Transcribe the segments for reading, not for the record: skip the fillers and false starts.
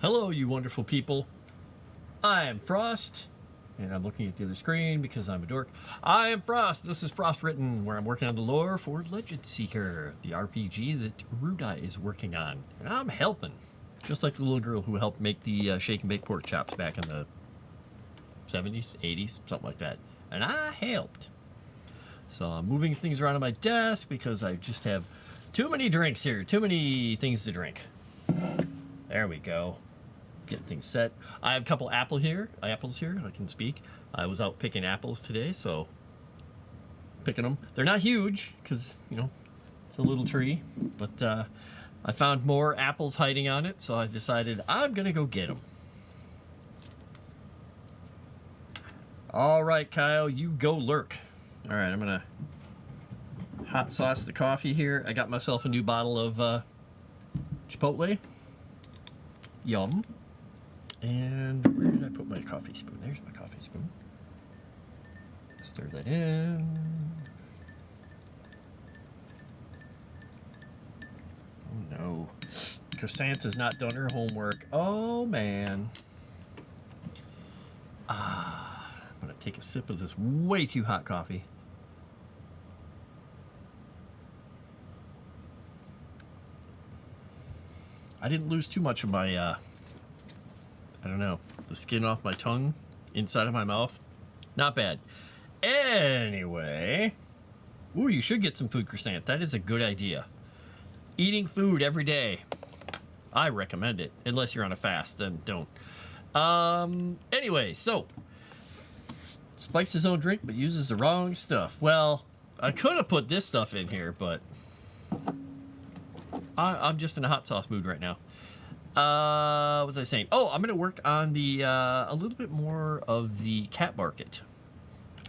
Hello, you wonderful people. I am Frost, and I'm looking at the other screen because I'm a dork. I am Frost. This is Frost Written, where I'm working on the lore for Legend Seeker, the RPG that Erudi is working on. And I'm helping, just like the little girl who helped make the shake and bake pork chops back in the 70s, 80s, something like that. And I helped. So I'm moving things around on my desk because I just have too many drinks here, too many things to drink. There we go. Getting things set. I have a couple apples here. I can speak. I was out picking apples today, so picking them. They're not huge because, you know, it's a little tree, but I found more apples hiding on it, so I decided I'm gonna go get them. All right, Kyle, you go lurk. All right, I'm gonna hot sauce the coffee here. I got myself a new bottle of Chipotle. Yum. And where did I put my coffee spoon? There's my coffee spoon. Stir that in. Oh no. Chrysanta's not done her homework. Oh man. I'm gonna take a sip of this way too hot coffee. I didn't lose too much of my I don't know, the skin off my tongue, inside of my mouth. Not bad. Anyway. Ooh, you should get some food, Croissant. That is a good idea. Eating food every day. I recommend it. Unless you're on a fast, then don't. Anyway, so. Spikes his own drink, but uses the wrong stuff. Well, I could have put this stuff in here, but I'm just in a hot sauce mood right now. What was I saying? Oh, I'm gonna work on the a little bit more of the cat market.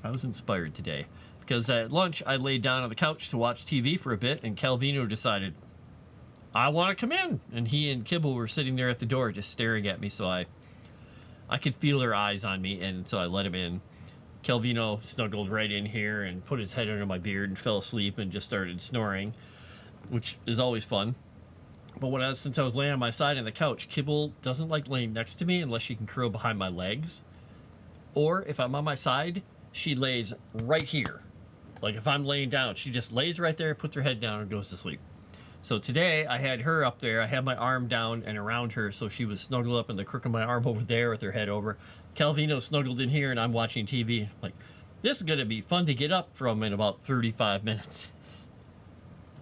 I was inspired today because at lunch I laid down on the couch to watch TV for a bit, and Calvino decided I want to come in, and he and Kibble were sitting there at the door just staring at me. So I could feel their eyes on me, and so I let him in. Calvino snuggled right in here and put his head under my beard and fell asleep and just started snoring, which is always fun. But since I was laying on my side on the couch, Kibble doesn't like laying next to me unless she can curl behind my legs. Or if I'm on my side, she lays right here. Like if I'm laying down, she just lays right there, puts her head down, and goes to sleep. So today I had her up there. I had my arm down and around her, so she was snuggled up in the crook of my arm over there with her head over. Calvino snuggled in here, and I'm watching TV. Like, this is gonna be fun to get up from in about 35 minutes.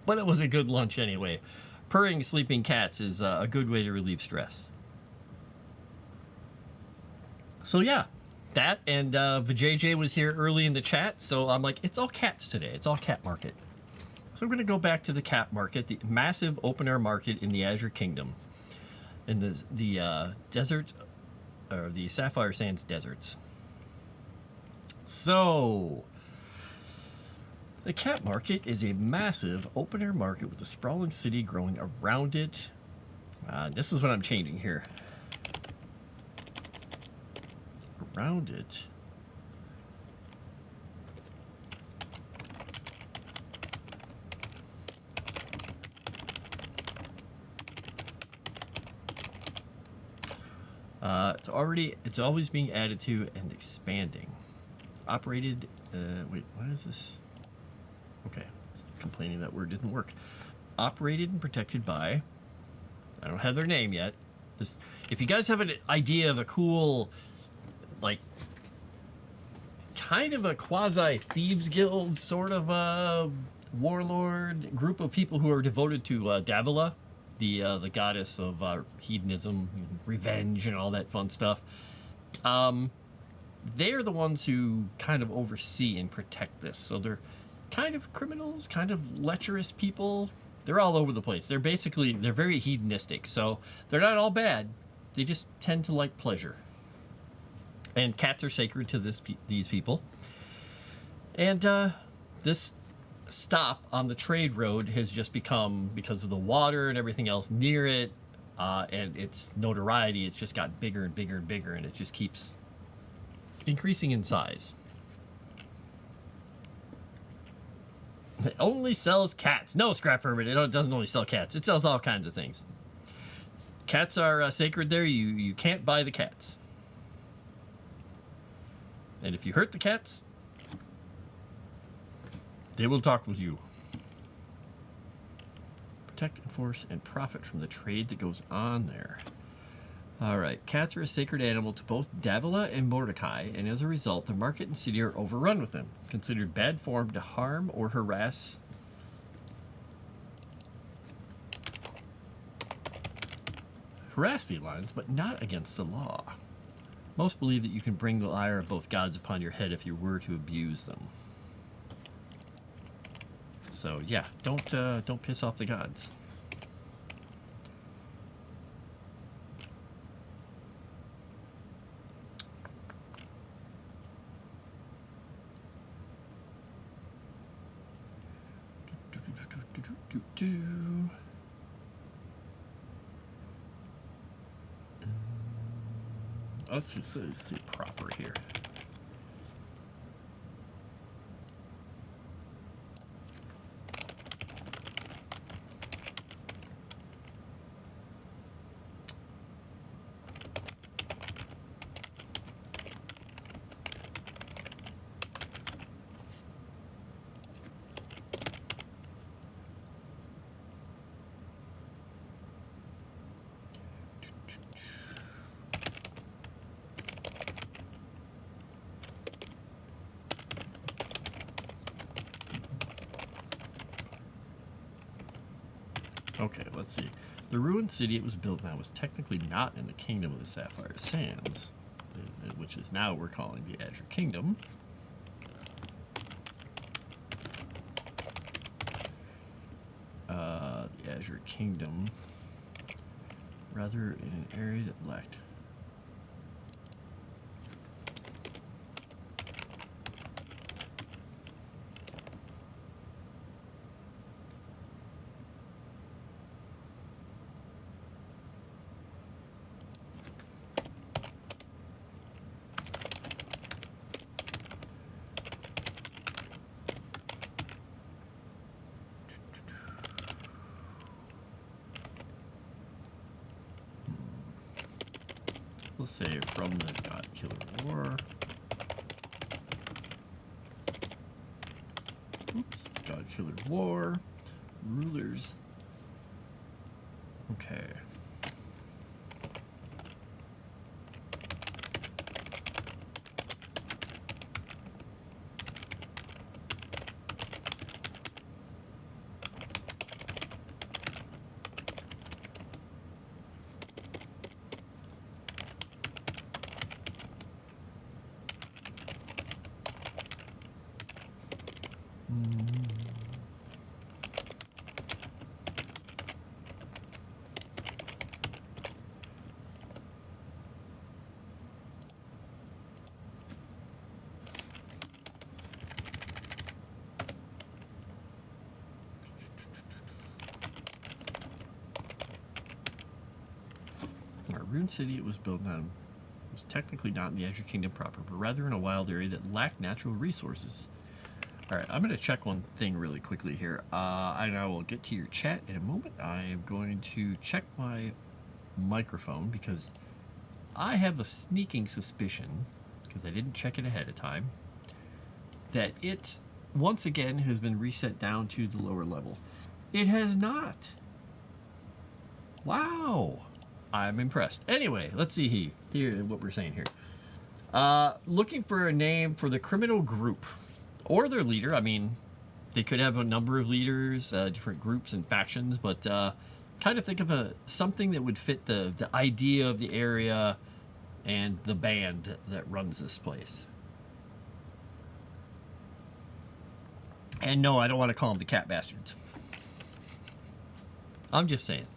But it was a good lunch anyway. Purring sleeping cats is a good way to relieve stress. So yeah, that, and Vijay was here early in the chat, so I'm like, it's all cats today. It's all cat market. So we're going to go back to the cat market, the massive open-air market in the Azure Kingdom, in the desert, or the Sapphire Sands deserts. So the cat market is a massive open-air market with a sprawling city growing around it. This is what I'm changing here. Around it. It's always being added to and expanding. Operated, wait, what is this? Okay, complaining that word didn't work. Operated and protected by, I don't have their name yet. If you guys have an idea of a cool, like, kind of a quasi-thieves guild, sort of a warlord group of people who are devoted to Davila, the goddess of hedonism, and revenge, and all that fun stuff. They are the ones who kind of oversee and protect this. So they're kind of criminals, kind of lecherous people. They're all over the place. They're very hedonistic. So they're not all bad. They just tend to like pleasure. And cats are sacred to these people. And this stop on the trade road has just become, because of the water and everything else near it, and its notoriety, it's just gotten bigger and bigger and bigger, and it just keeps increasing in size. It only sells cats. No, Scrap Hermit, it doesn't only sell cats. It sells all kinds of things. Cats are sacred there. You can't buy the cats. And if you hurt the cats, they will talk with you. Protect, enforce, and profit from the trade that goes on there. Alright, cats are a sacred animal to both Davila and Mordecai, and as a result, the market and city are overrun with them. Considered bad form to harm or harass felines, but not against the law. Most believe that you can bring the ire of both gods upon your head if you were to abuse them. So yeah, don't piss off the gods. Let's see proper here. Okay, let's see. The ruined city it was built on was technically not in the Kingdom of the Sapphire Sands, which is now we're calling the Azure Kingdom. The Azure Kingdom, rather in an area that lacked. Let's say from the God Killer War. Oops, God Killer War. Rulers. Okay. Our ruined city it was built on was technically not in the Azure Kingdom proper, but rather in a wild area that lacked natural resources. Alright, I'm going to check one thing really quickly here, and I will get to your chat in a moment. I am going to check my microphone because I have a sneaking suspicion, because I didn't check it ahead of time, that it once again has been reset down to the lower level. It has not. Wow. I'm impressed. Anyway, let's see here what we're saying here. Looking for a name for the criminal group or their leader. I mean, they could have a number of leaders, different groups and factions, but kind of think of something that would fit the idea of the area and the band that runs this place. And no, I don't want to call them the Cat Bastards. I'm just saying.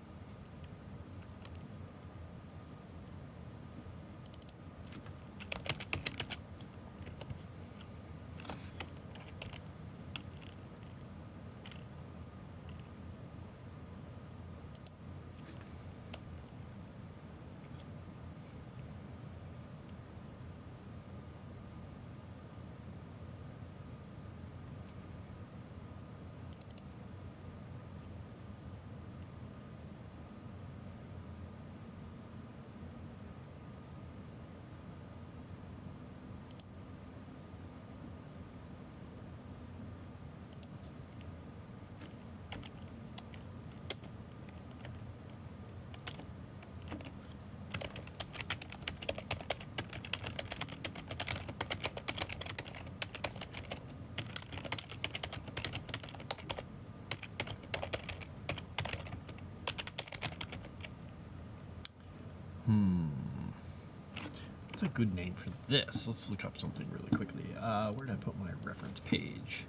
What's a good name for this? Let's look up something really quickly. Where did I put my reference page?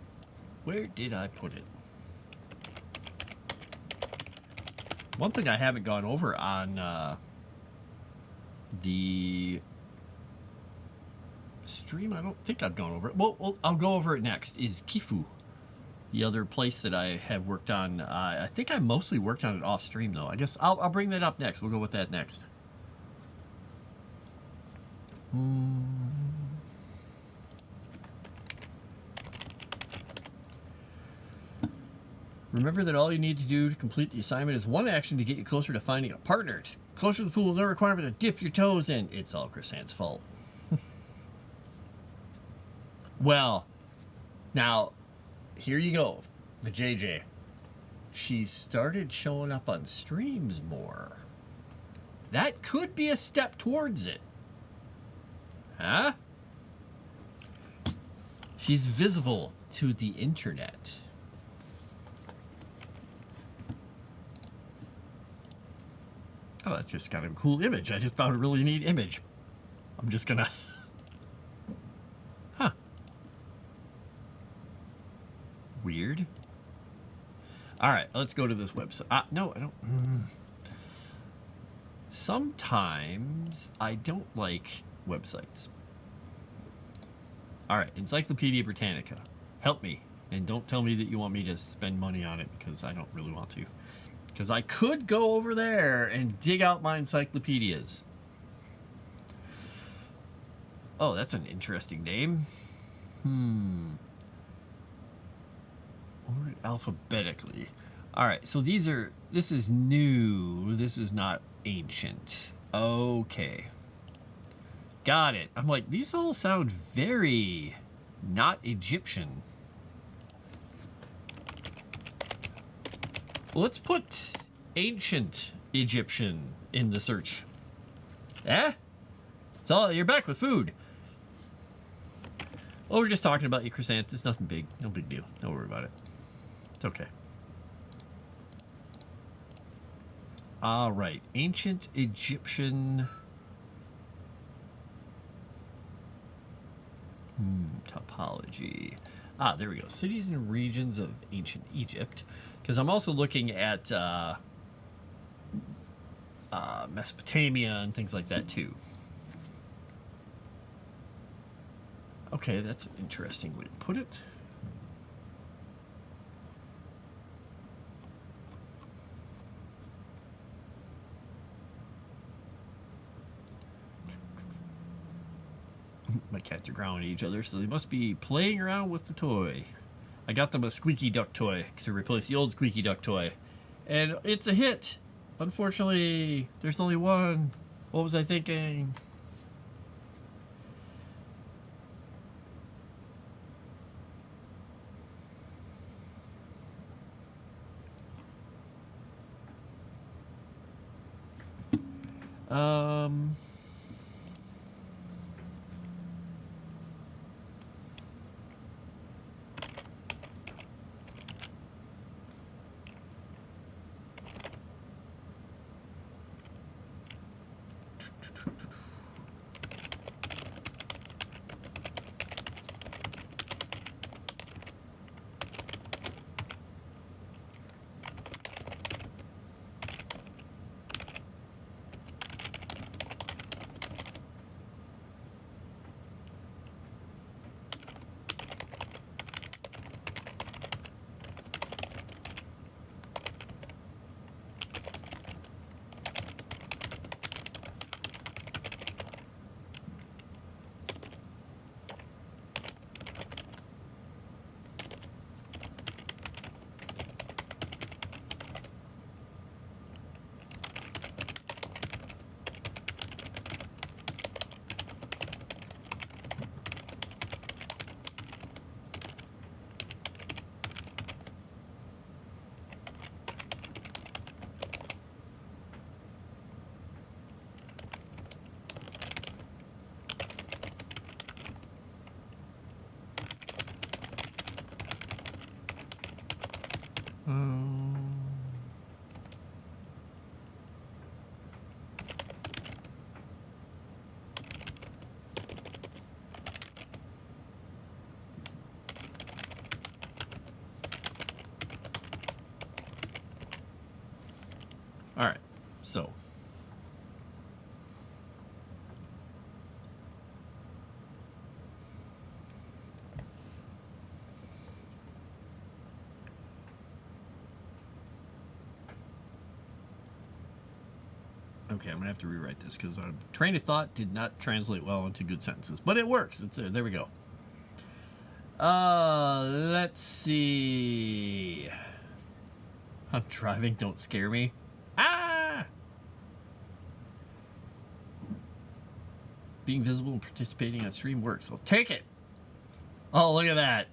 Where did I put it? One thing I haven't gone over on the stream, I don't think I've gone over it. Well, I'll go over it next, is Kifu. The other place that I have worked on. I think I mostly worked on it off stream, though. I guess I'll bring that up next. We'll go with that next. Remember that all you need to do to complete the assignment is one action to get you closer to finding a partner. Closer to the pool, no requirement to dip your toes in. It's all Chrysanth's fault. Well, now, here you go. The JJ. She's started showing up on streams more. That could be a step towards it. Huh? She's visible to the internet. Oh, that's just kind of a cool image. I just found a really neat image. I'm just gonna... Huh. Weird. Alright, let's go to this website. No, I don't... Sometimes I don't like websites. Alright, Encyclopedia Britannica. Help me. And don't tell me that you want me to spend money on it, because I don't really want to. Because I could go over there and dig out my encyclopedias. Oh, that's an interesting name. Ordered alphabetically. Alright, so this is new. This is not ancient. Okay. Got it. I'm like, these all sound very not Egyptian. Let's put ancient Egyptian in the search. It's all, you're back with food. Oh, we're just talking about you, Chrysanth. It's nothing big. No big deal. Don't worry about it. It's okay. All right. Ancient Egyptian. Topology. There we go. Cities and regions of ancient Egypt. Because I'm also looking at Mesopotamia and things like that too. Okay, that's an interesting way to put it. My cats are growling at each other, so they must be playing around with the toy. I got them a squeaky duck toy to replace the old squeaky duck toy. And it's a hit. Unfortunately, there's only one. What was I thinking? All right, so. Okay, I'm gonna have to rewrite this because our train of thought did not translate well into good sentences, but it works. It's there we go. Let's see. I'm driving. Don't scare me. Ah! Being visible and participating on stream works. I'll take it. Oh, look at that.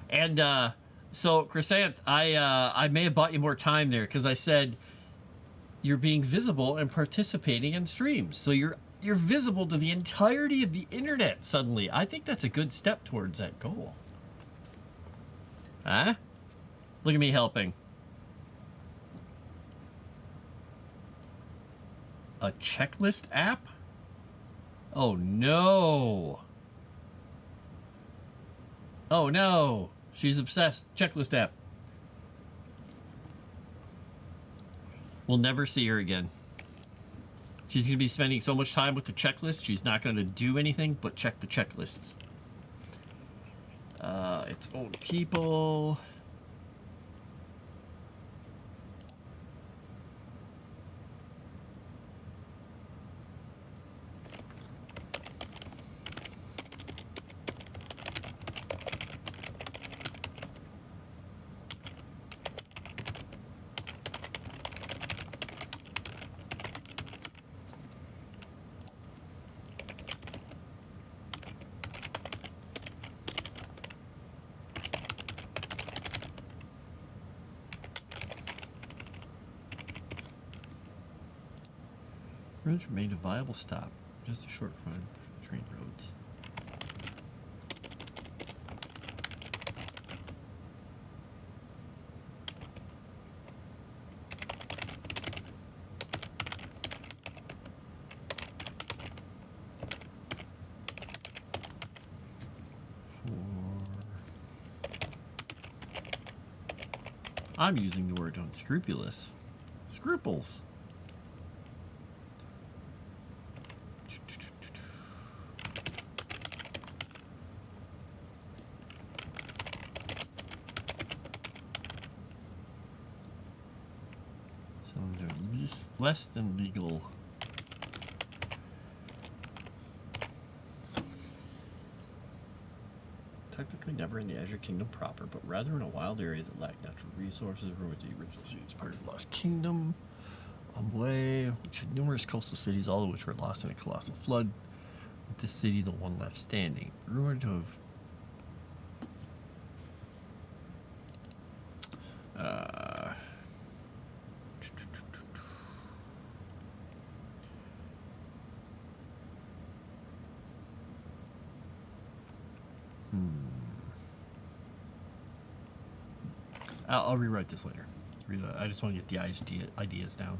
And so Chrysanth, I may have bought you more time there because I said you're being visible and participating in streams. So you're visible to the entirety of the internet suddenly. I think that's a good step towards that goal. Huh? Look at me helping. A checklist app? Oh no. Oh no. She's obsessed. Checklist app. We'll never see her again. She's going to be spending so much time with the checklist, she's not going to do anything but check the checklists. It's old people. Roads remain a viable stop, just a short run for train roads. I'm using the word unscrupulous. Scruples. So they're less than legal. Technically never in the Azure Kingdom proper, but rather in a wild area that lacked natural resources, ruined the original city as part of the Lost Kingdom. Way, which had numerous coastal cities, all of which were lost in a colossal flood, with this city the one left standing. Rumored to have I'll rewrite this later. I just want to get the ideas down.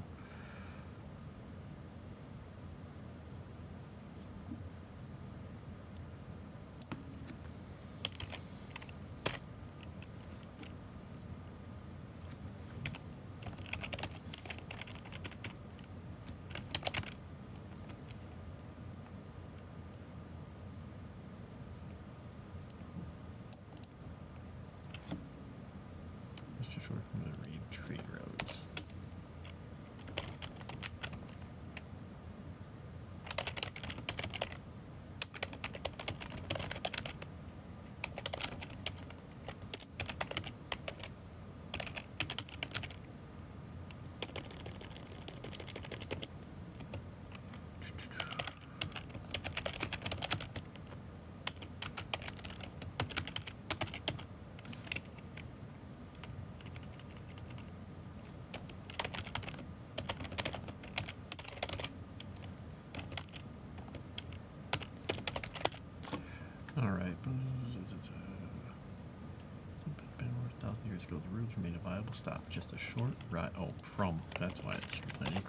Ago, the roads remain a viable stop. Just a short ride. Oh, from. That's why it's complaining.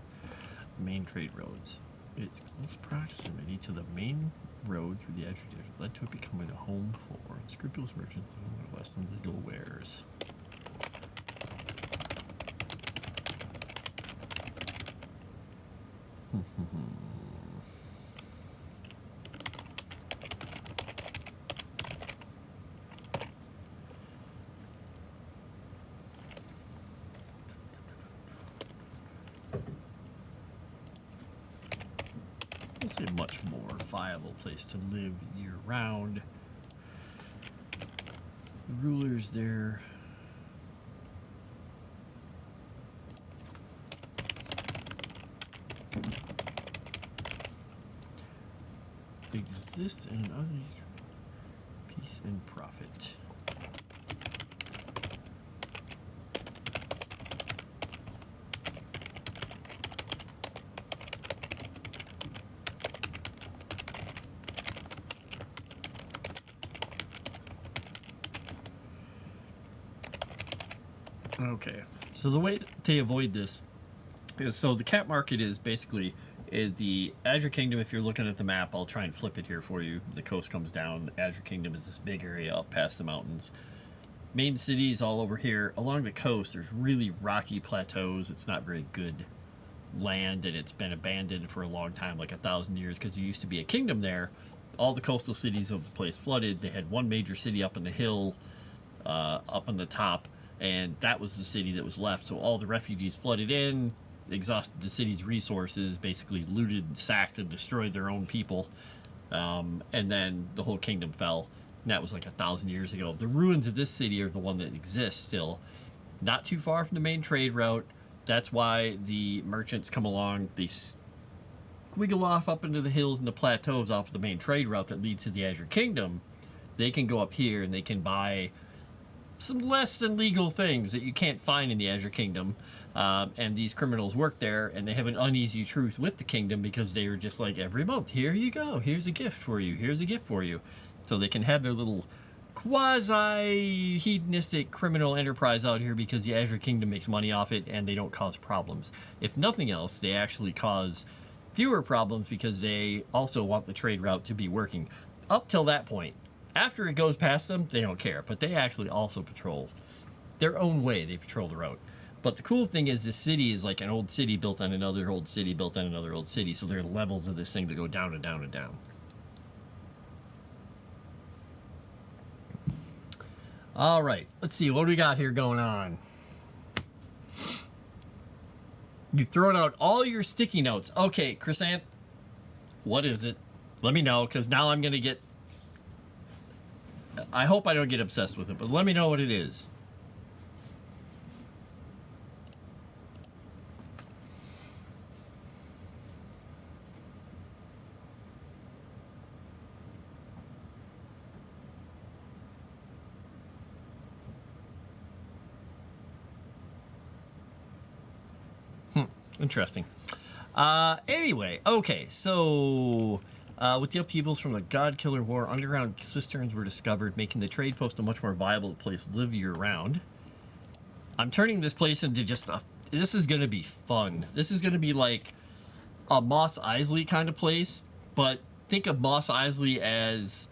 Main trade roads. Its close proximity to the main road through the edge of it led to it becoming a home for unscrupulous merchants and their less than legal wares. It's a much more viable place to live year-round. The rulers there exist in Aussie's peace and profit. Okay, so the way to avoid this is, so the cat market is basically the Azure Kingdom. If you're looking at the map, I'll try and flip it here for you. The coast comes down. The Azure Kingdom is this big area up past the mountains. Main cities all over here. Along the coast, there's really rocky plateaus. It's not very good land, and it's been abandoned for a long time, like 1,000 years, because there used to be a kingdom there. All the coastal cities of the place flooded. They had one major city up in the hill, up on the top, and that was the city that was left. So all the refugees flooded in, exhausted the city's resources, basically looted, sacked, and destroyed their own people, and then the whole kingdom fell. And that was like 1,000 years ago. The ruins of this city are the one that exists still, not too far from the main trade route. That's why the merchants come along. They wiggle off up into the hills and the plateaus off the main trade route that leads to the Azure Kingdom. They can go up here and they can buy some less than legal things that you can't find in the Azure Kingdom. And these criminals work there, and they have an uneasy truce with the kingdom because they are just like, every month, here you go, here's a gift for you, here's a gift for you. So they can have their little quasi-hedonistic criminal enterprise out here because the Azure Kingdom makes money off it, and they don't cause problems. If nothing else, they actually cause fewer problems because they also want the trade route to be working. Up till that point. After it goes past them, they don't care, but they actually also patrol their own way. They patrol the route. But the cool thing is this city is like an old city built on another old city built on another old city, so there are levels of this thing that go down and down and down. All right, let's see, what do we got here going on? You've thrown out all your sticky notes. Okay, Chrysanth, what is it? Let me know, because now I'm going to get... I hope I don't get obsessed with it, but let me know what it is. Interesting. Anyway, okay, so with the upheavals from the God Killer War, underground cisterns were discovered, making the trade post a much more viable place to live year-round. I'm turning this place into just a... This is going to be fun. This is going to be like a Mos Eisley kind of place, but think of Mos Eisley as...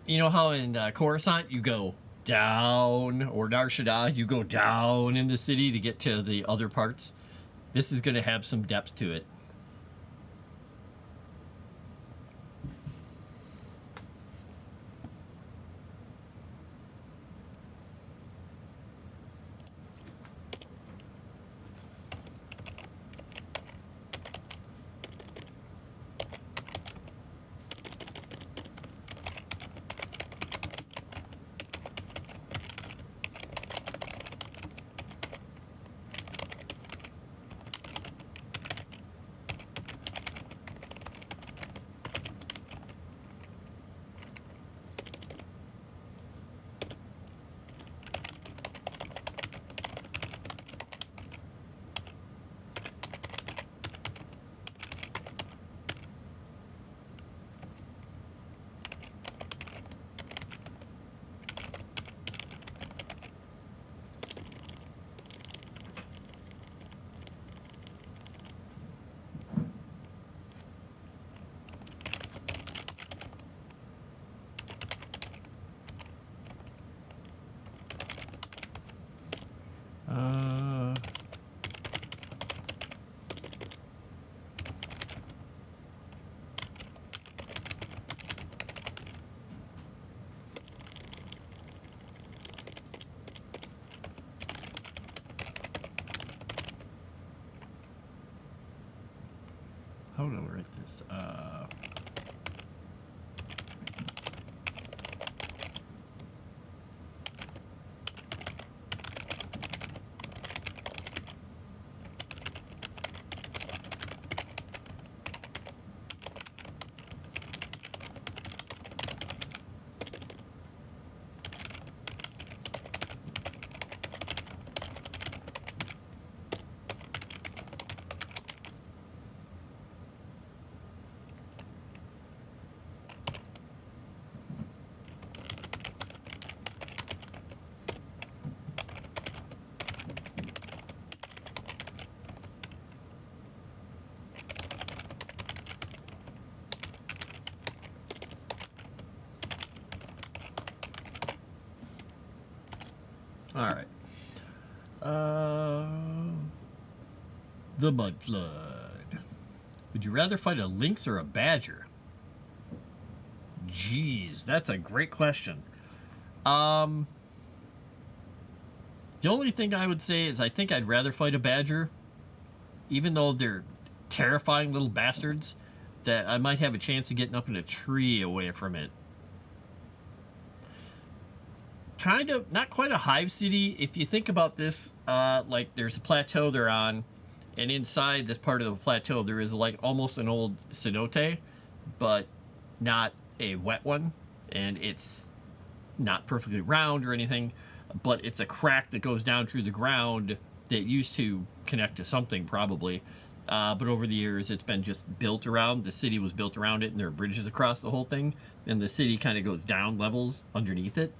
You know how in Coruscant you go down, or Nar Shaddaa, you go down in the city to get to the other parts? This is going to have some depth to it. how do I write this? All right. The mud flood. Would you rather fight a lynx or a badger? Jeez, that's a great question. The only thing I would say is I think I'd rather fight a badger, even though they're terrifying little bastards, that I might have a chance of getting up in a tree away from it. Kind of, not quite a hive city. If you think about this, like there's a plateau they're on, and inside this part of the plateau there is like almost an old cenote, but not a wet one, and it's not perfectly round or anything, but it's a crack that goes down through the ground that used to connect to something probably, but over the years it's been just built around. The city was built around it, and there are bridges across the whole thing, and the city kind of goes down levels underneath it.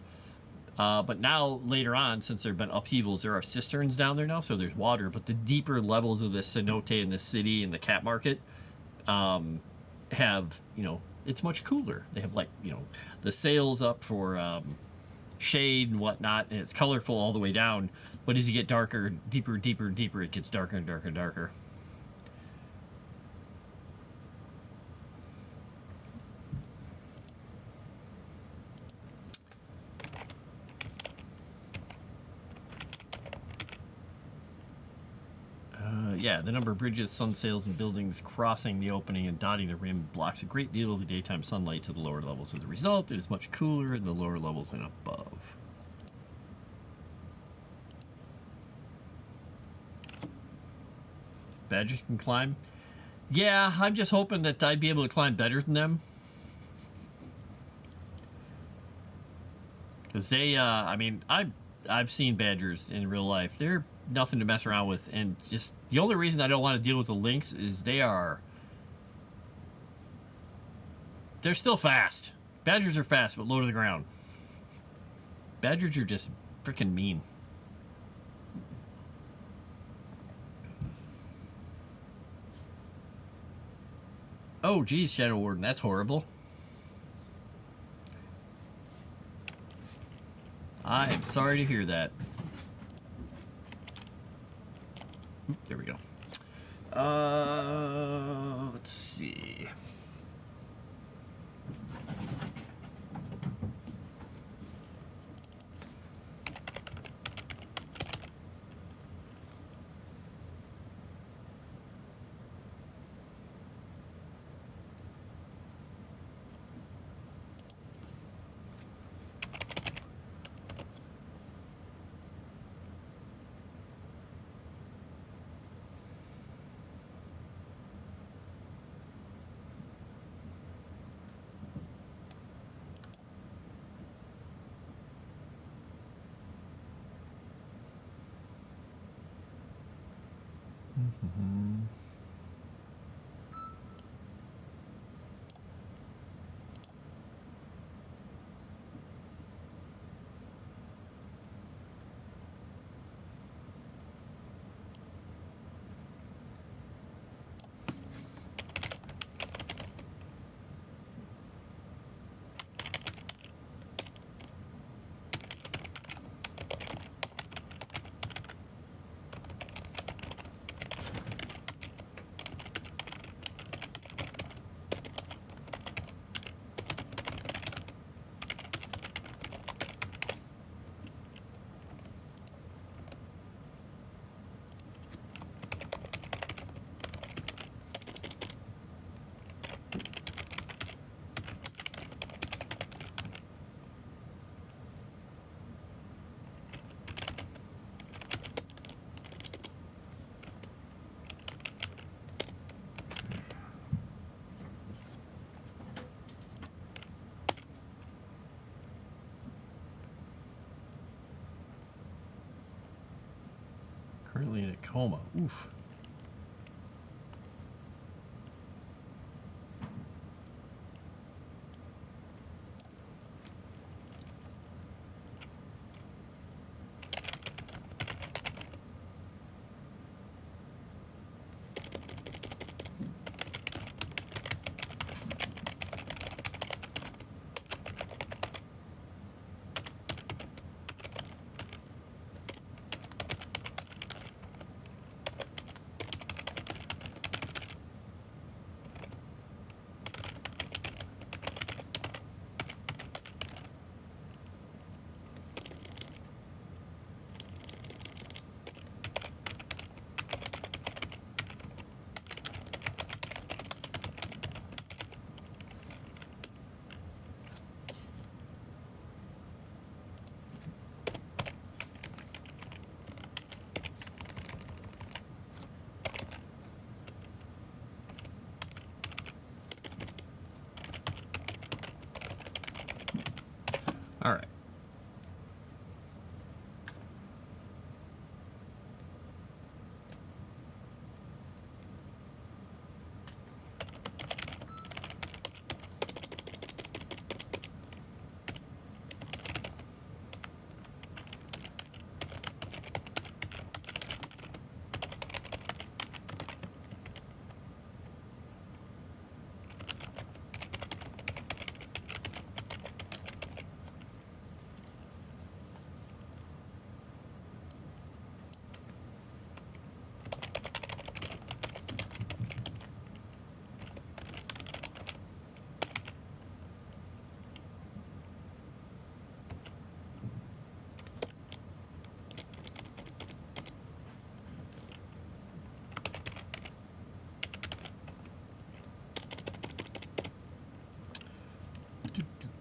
But now, later on, since there have been upheavals, there are cisterns down there now, so there's water. But the deeper levels of the cenote in the city and the cat market have, it's much cooler. They have, like, the sails up for shade and whatnot, and it's colorful all the way down. But as you get darker, deeper, deeper, and deeper, it gets darker and darker and darker. Yeah, the number of bridges, sun sails, and buildings crossing the opening and dotting the rim blocks a great deal of the daytime sunlight to the lower levels. As a result, it is much cooler in the lower levels and above. Badgers can climb? Yeah, I'm just hoping that I'd be able to climb better than them. Because they, I've seen badgers in real life. They're nothing to mess around with, and just the only reason I don't want to deal with the lynx is they're still fast. Badgers are fast, but low to the ground. Badgers are just freaking mean. Oh, geez, Shadow Warden, that's horrible. I am sorry to hear that. Oop, there we go. Let's see. Mm-hmm. Currently in a coma. Oof. All right.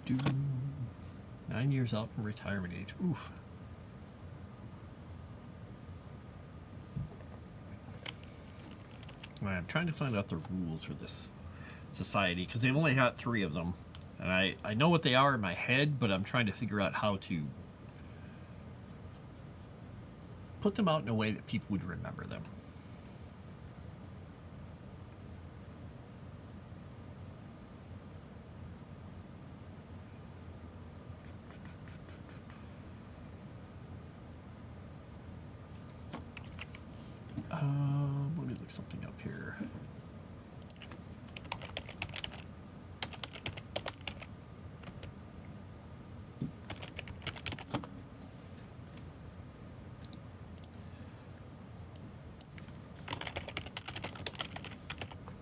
Do. 9 years out from retirement age. Oof. I'm trying to find out the rules for this society because they've only got 3 of them. And I know what they are in my head, but I'm trying to figure out how to put them out in a way that people would remember them. Let me look something up here.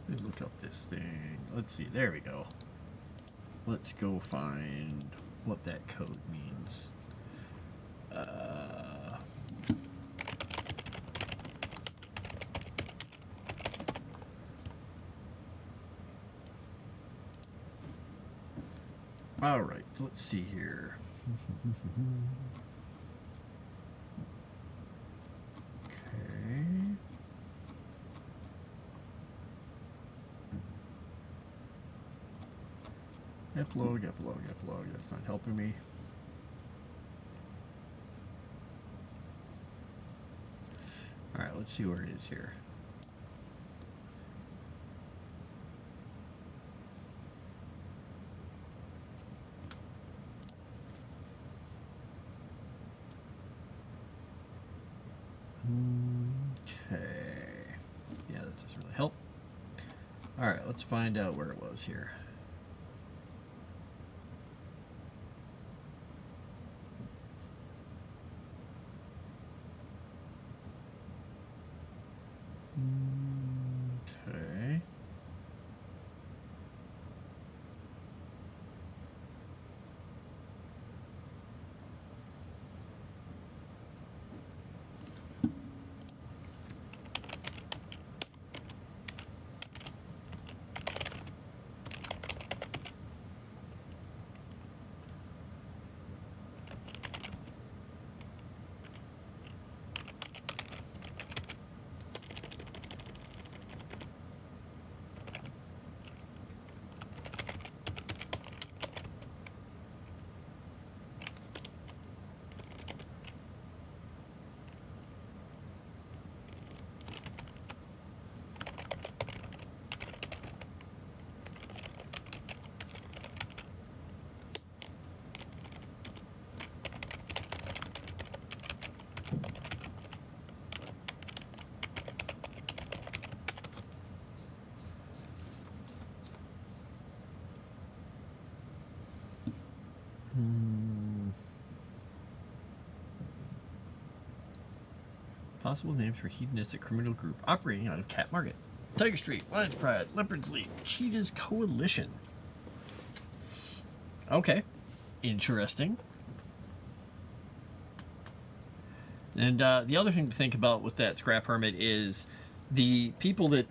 Let me look up this thing. Let's see. There we go. Let's go find what that code means. All right, let's see here. Okay. Epilogue. That's not helping me. All right, let's see where it is here. Okay. Yeah, that doesn't really help. All right, let's find out where it was here. Okay. Possible names for hedonistic criminal group operating out of Cat Market. Tiger Street, Lion's Pride, Leopard's Leap, Cheetah's Coalition. Okay. Interesting. And the other thing to think about with that scrap hermit is the people that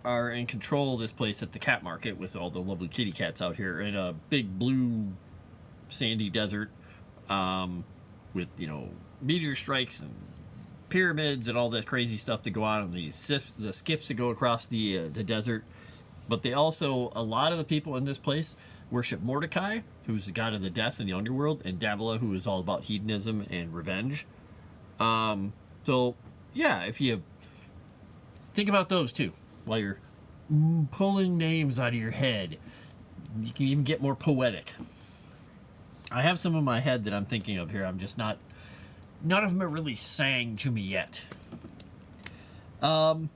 are in control of this place at the cat market with all the lovely kitty cats out here in a big blue sandy desert with, you know, meteor strikes and pyramids and all that crazy stuff to go on and the skiffs that go across the desert. But they also, a lot of the people in this place worship Mordecai, who's the god of the death in the underworld, and Davila, who is all about hedonism and revenge. So, yeah, if you think about those too, while you're pulling names out of your head, you can even get more poetic. I have some in my head that I'm thinking of here. I'm just not, none of them are really sang to me yet. Oh,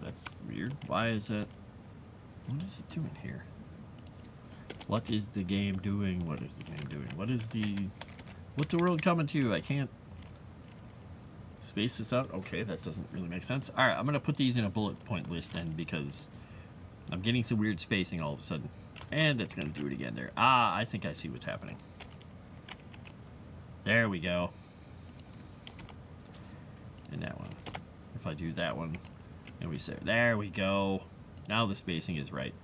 that's weird. Why is it? What is it doing here? What is the game doing? What is the game doing? What's the world coming to? I can't space this out. Okay, that doesn't really make sense. All right, I'm gonna put these in a bullet point list then because I'm getting some weird spacing all of a sudden. And it's gonna do it again there. Ah, I think I see what's happening. There we go. And that one. If I do that one, and we say, there we go. Now the spacing is right.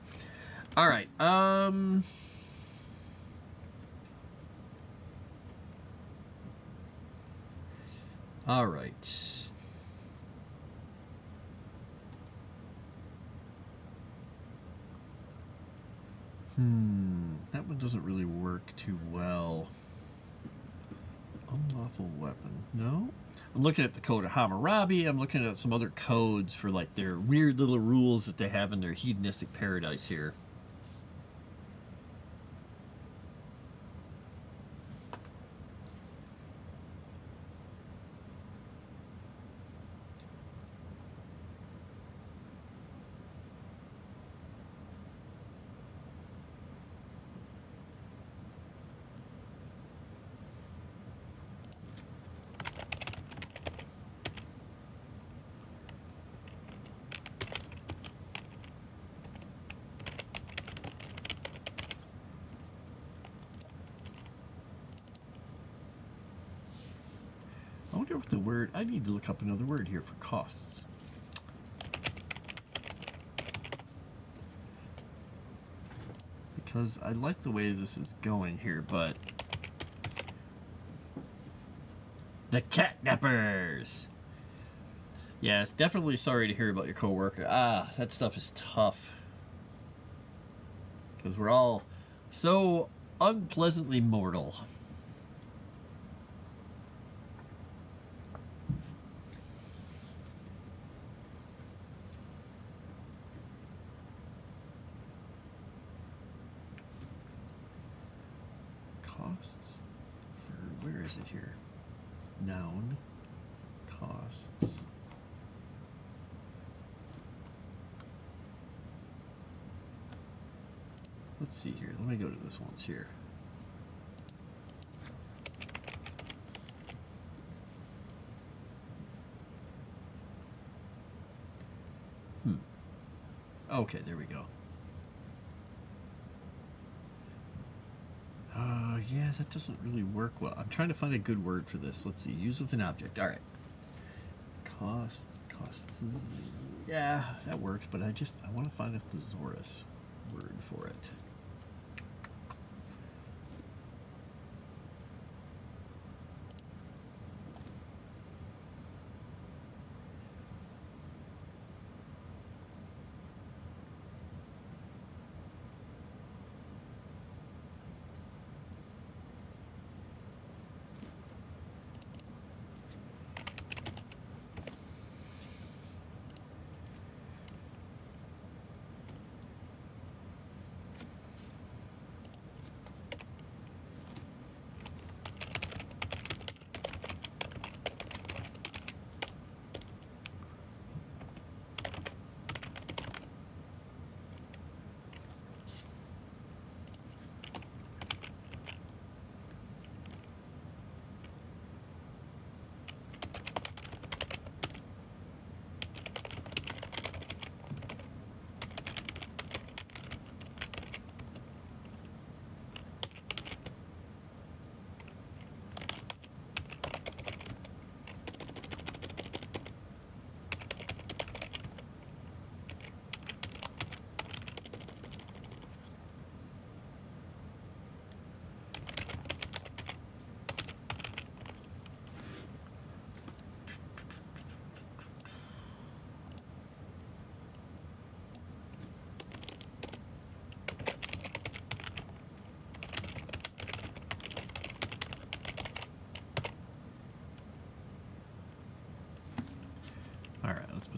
All right. All right. That one doesn't really work too well. Unlawful weapon. No? I'm looking at the code of Hammurabi. I'm looking at some other codes for like their weird little rules that they have in their hedonistic paradise here. I wonder what the word, I need to look up another word here for costs. Because I like the way this is going here, but the Catnippers! Yes, definitely sorry to hear about your coworker. Ah, that stuff is tough. Because we're all so unpleasantly mortal. Costs for, where is it here? Noun, costs. Let's see here. Let me go to this once here. Okay, there we go. Yeah, that doesn't really work well. I'm trying to find a good word for this. Let's see. Use with an object. All right. Costs. Yeah, that works, but I want to find a thesaurus word for it.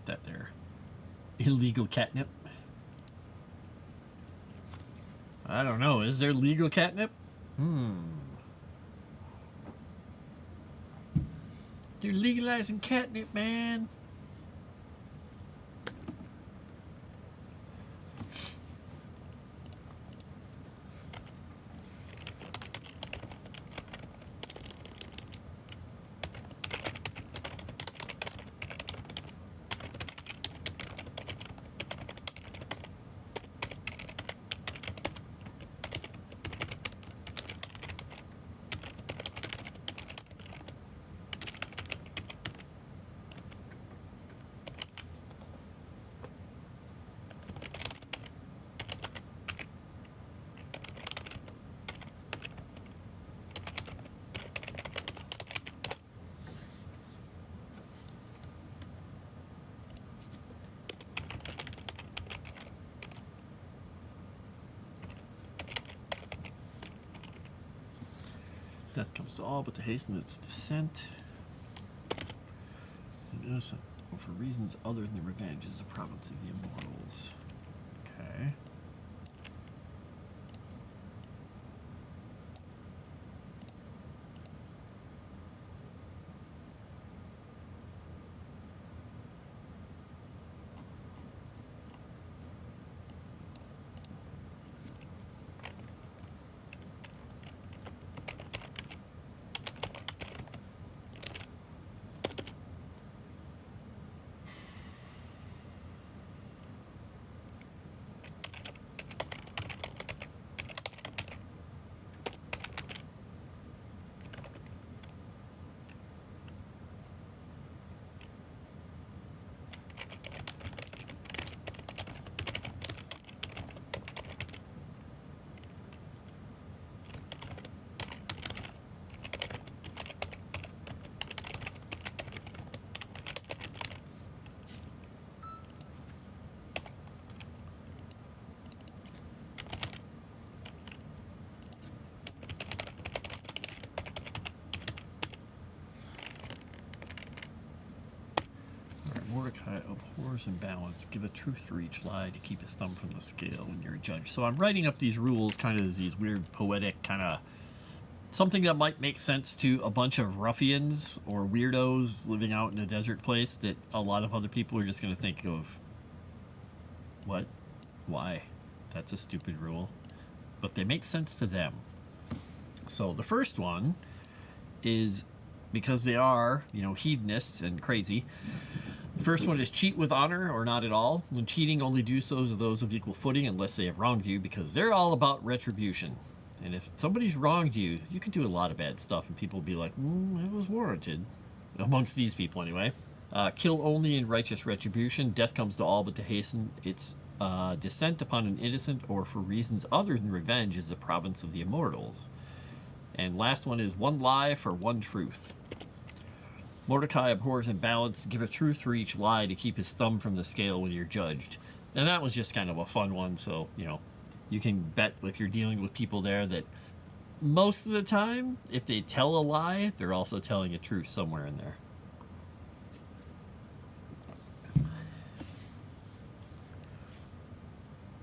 put that there? Illegal catnip? I don't know. Is there legal catnip? They're legalizing catnip, man. Death comes to all but to hasten its descent. An innocent, or for reasons other than revenge, is the province of the Immortals. Okay. Mordecai abhors imbalance. Give a truth for each lie to keep his thumb from the scale when you're a judge. So I'm writing up these rules kind of as these weird poetic kind of something that might make sense to a bunch of ruffians or weirdos living out in a desert place that a lot of other people are just going to think of, what? Why? That's a stupid rule. But they make sense to them. So the first one is, because they are, you know, hedonists and crazy. The first one is cheat with honor or not at all. When cheating, only do so to those of equal footing unless they have wronged you, because they're all about retribution. And if somebody's wronged you, you can do a lot of bad stuff and people will be like, it was warranted. Amongst these people anyway. Kill only in righteous retribution. Death comes to all but to hasten its descent upon an innocent or for reasons other than revenge is the province of the Immortals. And last one is one lie for one truth. Mordecai abhors imbalance. Give a truth for each lie to keep his thumb from the scale when you're judged. And that was just kind of a fun one, so, you know, you can bet if you're dealing with people there that most of the time, if they tell a lie, they're also telling a truth somewhere in there.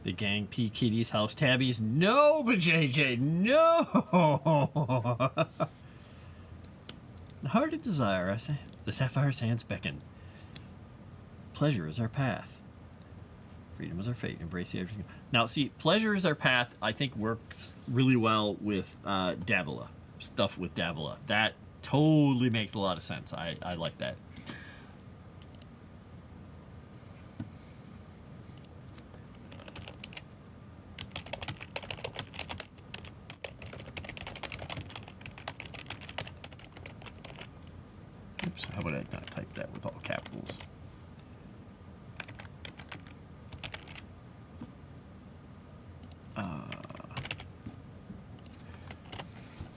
The gang P. Kitty's house tabbies. No, but JJ, no! The heart of desire, I say. The sapphire's hands beckon. Pleasure is our path. Freedom is our fate. Embrace the everything. Now, see, pleasure is our path, I think works really well with Davila. Stuff with Davila. That totally makes a lot of sense. I like that. Oops, how would I not type that with all capitals?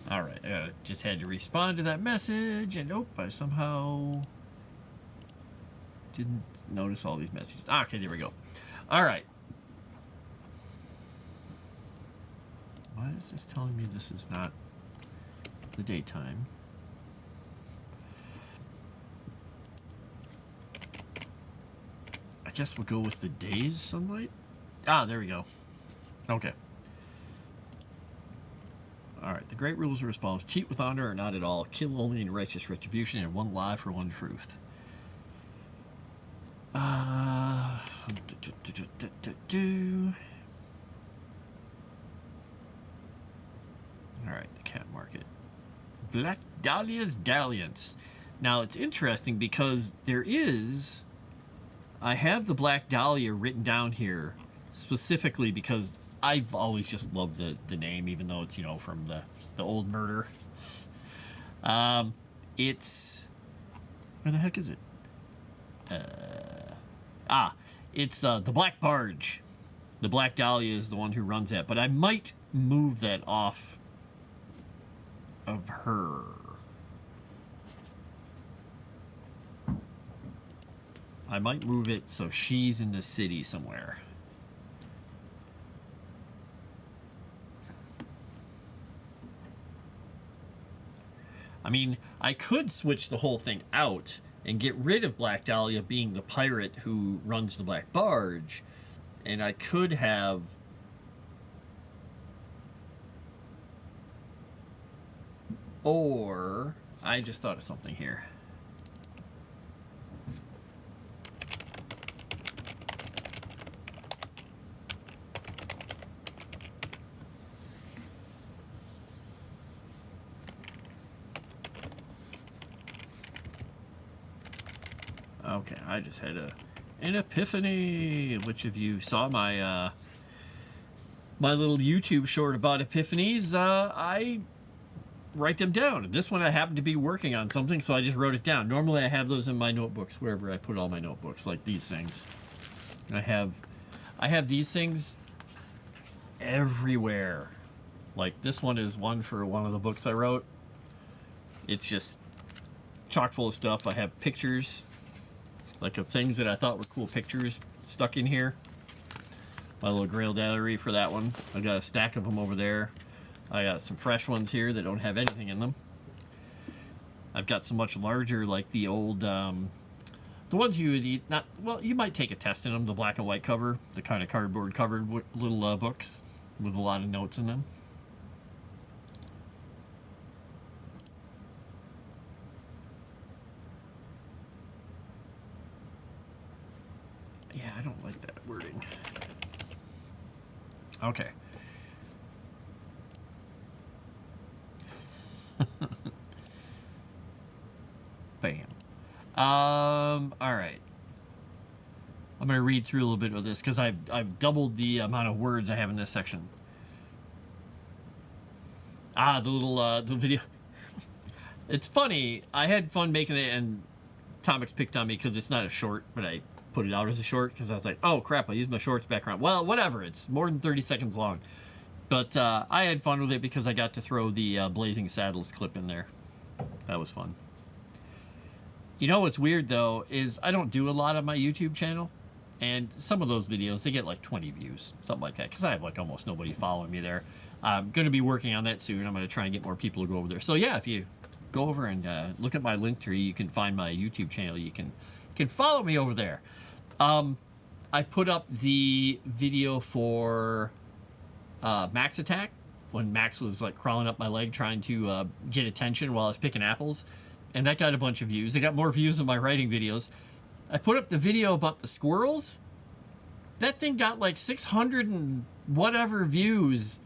All right, I just had to respond to that message, and nope, I somehow didn't notice all these messages. Okay, there we go. All right. Why is this telling me this is not the daytime? guess we'll go with the day's sunlight. Ah, there we go. Okay. Alright, the great rules are as follows. Cheat with honor or not at all. Kill only in righteous retribution, and one lie for one truth. Alright, the cat market. Black Dahlia's Dalliance. Now, it's interesting because there is... I have the Black Dahlia written down here specifically because I've always just loved the name, even though it's, you know, from the old murder. It's... Where the heck is it? It's the Black Barge. The Black Dahlia is the one who runs that, but I might move that off of her. I might move it so she's in the city somewhere. I mean, I could switch the whole thing out and get rid of Black Dahlia being the pirate who runs the Black Barge, and I could have... Or... I just thought of something here. Okay, I just had an epiphany. Which of you saw my my little YouTube short about epiphanies? I write them down. This one I happened to be working on something, so I just wrote it down. Normally I have those in my notebooks, wherever I put all my notebooks, like these things. I have these things everywhere. Like this one is one for one of the books I wrote. It's just chock full of stuff. I have pictures, like of things that I thought were cool pictures stuck in here. My little Grail gallery for that one. I got a stack of them over there. I got some fresh ones here that don't have anything in them. I've got some much larger, like the old, the ones you would eat, not, well, you might take a test in them, the black and white cover, the kind of cardboard covered little books with a lot of notes in them. Yeah, I don't like that wording. Okay. Bam. All right. I'm going to read through a little bit of this because I've doubled the amount of words I have in this section. The little the video. It's funny. I had fun making it, and Tomix picked on me because it's not a short, but I put it out as a short because I was like, oh crap, I used my shorts background. Well, whatever. It's more than 30 seconds long. But I had fun with it because I got to throw the Blazing Saddles clip in there. That was fun. You know what's weird, though, is I don't do a lot on my YouTube channel. And some of those videos, they get like 20 views, something like that. Because I have like almost nobody following me there. I'm going to be working on that soon. I'm going to try and get more people to go over there. So yeah, if you go over and look at my link tree, you can find my YouTube channel. You can follow me over there. I put up the video for Max Attack, when Max was like crawling up my leg trying to get attention while I was picking apples, and that got a bunch of views. It got more views than my writing videos. I put up the video about the squirrels. That thing got like 600 and whatever views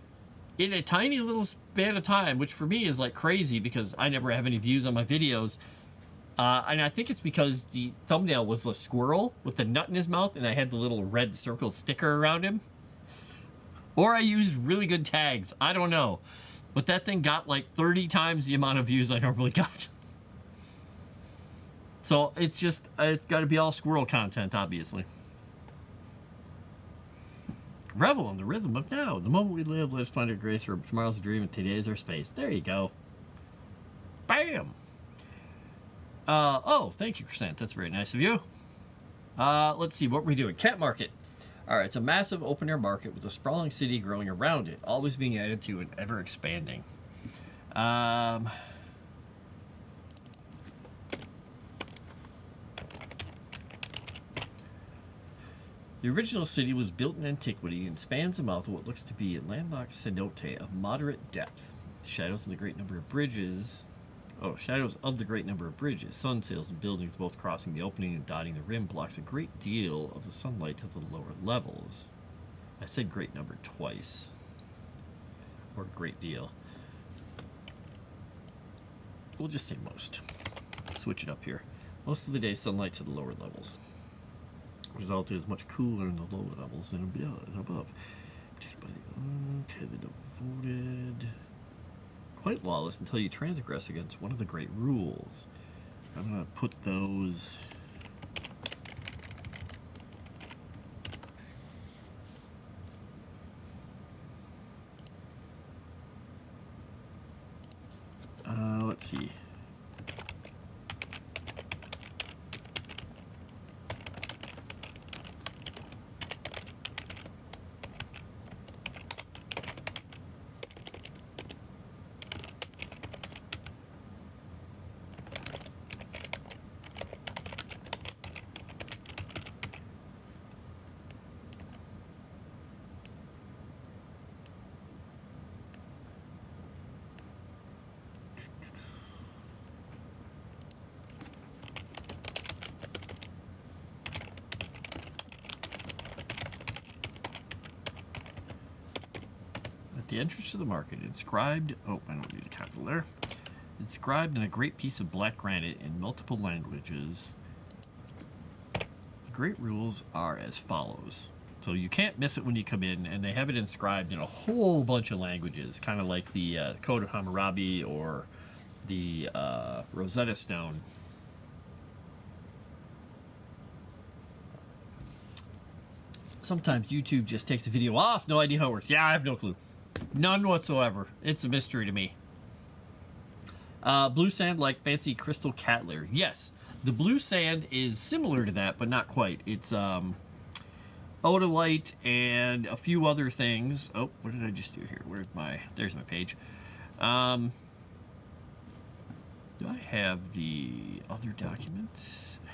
in a tiny little span of time, which for me is like crazy because I never have any views on my videos. And I think it's because the thumbnail was a squirrel with the nut in his mouth, and I had the little red circle sticker around him. Or I used really good tags. I don't know. But that thing got like 30 times the amount of views I normally got. So it's just, it's got to be all squirrel content, obviously. Revel in the rhythm of now. The moment we live, let us find our grace, for tomorrow's a dream and today's our space. There you go. Bam! Oh, thank you, Crescent. That's very nice of you. Let's see, what we're we doing. Cat Market. Alright, it's a massive open-air market with a sprawling city growing around it, always being added to and ever expanding. The original city was built in antiquity and spans the mouth of what looks to be a landlocked cenote of moderate depth. Shadows of the great number of bridges. Oh, shadows of the great number of bridges, sun sails, and buildings both crossing the opening and dotting the rim blocks a great deal of the sunlight to the lower levels. I said great number twice. Or great deal. We'll just say most. Switch it up here. Most of the day, sunlight to the lower levels. The result is much cooler in the lower levels than above. Okay, the devoted. Quite lawless until you transgress against one of the great rules. I'm going to put those. Let's see. The entrance to the market, inscribed, oh, I don't need a capital there, inscribed in a great piece of black granite in multiple languages. The great rules are as follows. So you can't miss it when you come in, and they have it inscribed in a whole bunch of languages, kind of like the Code of Hammurabi or the Rosetta Stone. Sometimes YouTube just takes the video off, no idea how it works. Yeah, I have no clue. None whatsoever. It's a mystery to me. Blue sand like fancy crystal catler. Yes, the blue sand is similar to that, but not quite. It's odolite and a few other things. Oh, what did I just do here? There's my page. Do I have the other document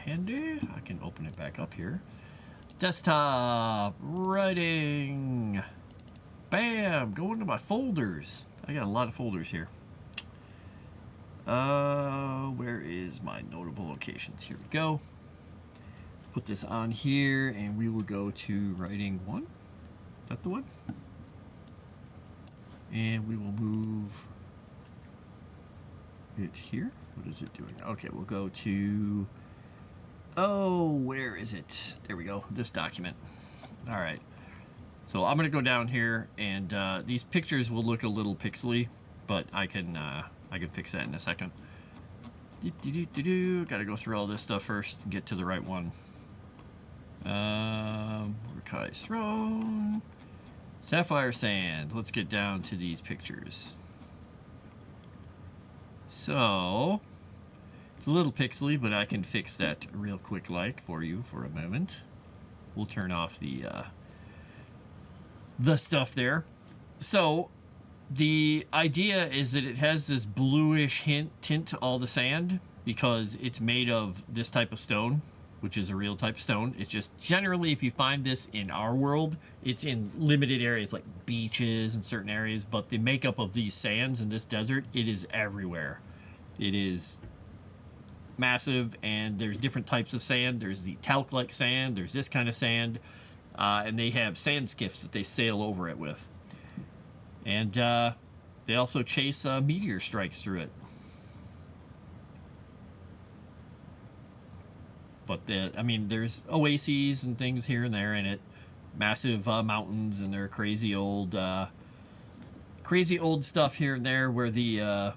handy? I can open it back up here. Desktop, writing. Bam! Go into my folders. I got a lot of folders here. Where is my notable locations? Here we go. Put this on here, and we will go to writing 1. Is that the one? And we will move it here. What is it doing? Okay, we'll go to... Oh, where is it? There we go. This document. All right. So I'm going to go down here, and these pictures will look a little pixely, but I can fix that in a second. Got to go through all this stuff first and get to the right one. Mordecai's Throne. Sapphire Sand. Let's get down to these pictures. So, it's a little pixely, but I can fix that real quick like for you for a moment. We'll turn off the stuff there. So the idea is that it has this bluish tint to all the sand because it's made of this type of stone, which is a real type of stone. It's just generally, if you find this in our world, it's in limited areas like beaches and certain areas, but the makeup of these sands in this desert, it is everywhere. It is massive, and there's different types of sand. There's the talc-like sand, there's this kind of sand, and they have sand skiffs that they sail over it with. And they also chase meteor strikes through it. But I mean, there's oases and things here and there in it, massive mountains, and there are crazy old stuff here and there where the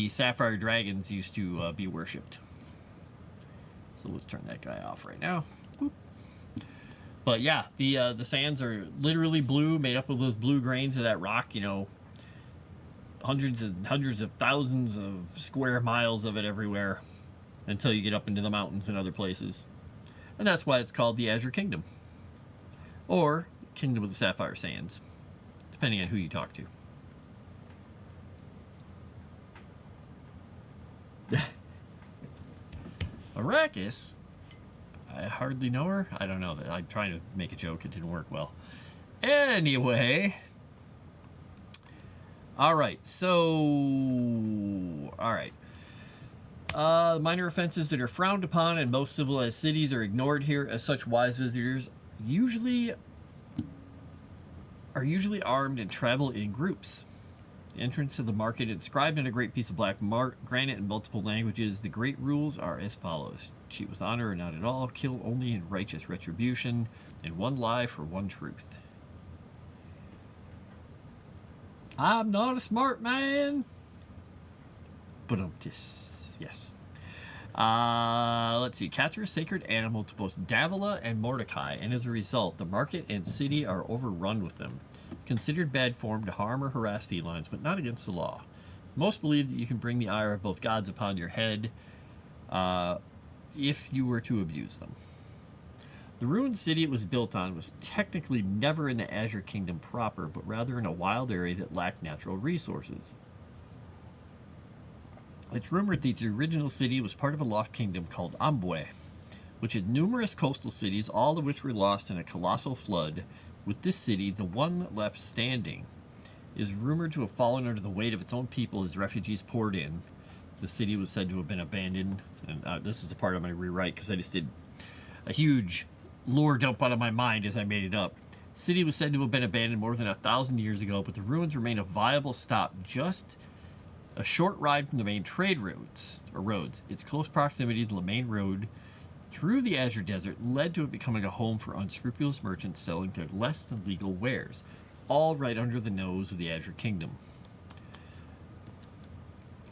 sapphire dragons used to be worshipped. So let's turn that guy off right now. Boop. But yeah, the sands are literally blue, made up of those blue grains of that rock. You know, hundreds and hundreds of thousands of square miles of it everywhere, until you get up into the mountains and other places. And that's why it's called the Azure Kingdom. Or Kingdom of the Sapphire Sands, depending on who you talk to. Arrakis? I hardly know her. I don't know. I'm trying to make a joke. It didn't work well. Anyway. Alright, so... Alright. Minor offenses that are frowned upon in most civilized cities are ignored here. As such, wise visitors are usually armed and travel in groups. The entrance to the market inscribed in a great piece of black granite in multiple languages. The great rules are as follows. Cheat with honor or not at all. Kill only in righteous retribution. And one lie for one truth. I'm not a smart man. But yes. Let's see. Cats are a sacred animal to both Davila and Mordecai, and as a result, the market and city are overrun with them. Considered bad form to harm or harass felines, but not against the law. Most believe that you can bring the ire of both gods upon your head if you were to abuse them. The ruined city it was built on was technically never in the Azure Kingdom proper, but rather in a wild area that lacked natural resources. It's rumored that the original city was part of a lost kingdom called Ambwe, which had numerous coastal cities, all of which were lost in a colossal flood, with this city, the one left standing, is rumored to have fallen under the weight of its own people as refugees poured in. The city was said to have been abandoned, and this is the part I'm going to rewrite because I just did a huge lore dump out of my mind as I made it up. The city was said to have been abandoned more than 1,000 years ago, but the ruins remain a viable stop just a short ride from the main trade roads. Its close proximity to the main road through the Azure Desert led to it becoming a home for unscrupulous merchants selling their less than legal wares, all right under the nose of the Azure Kingdom.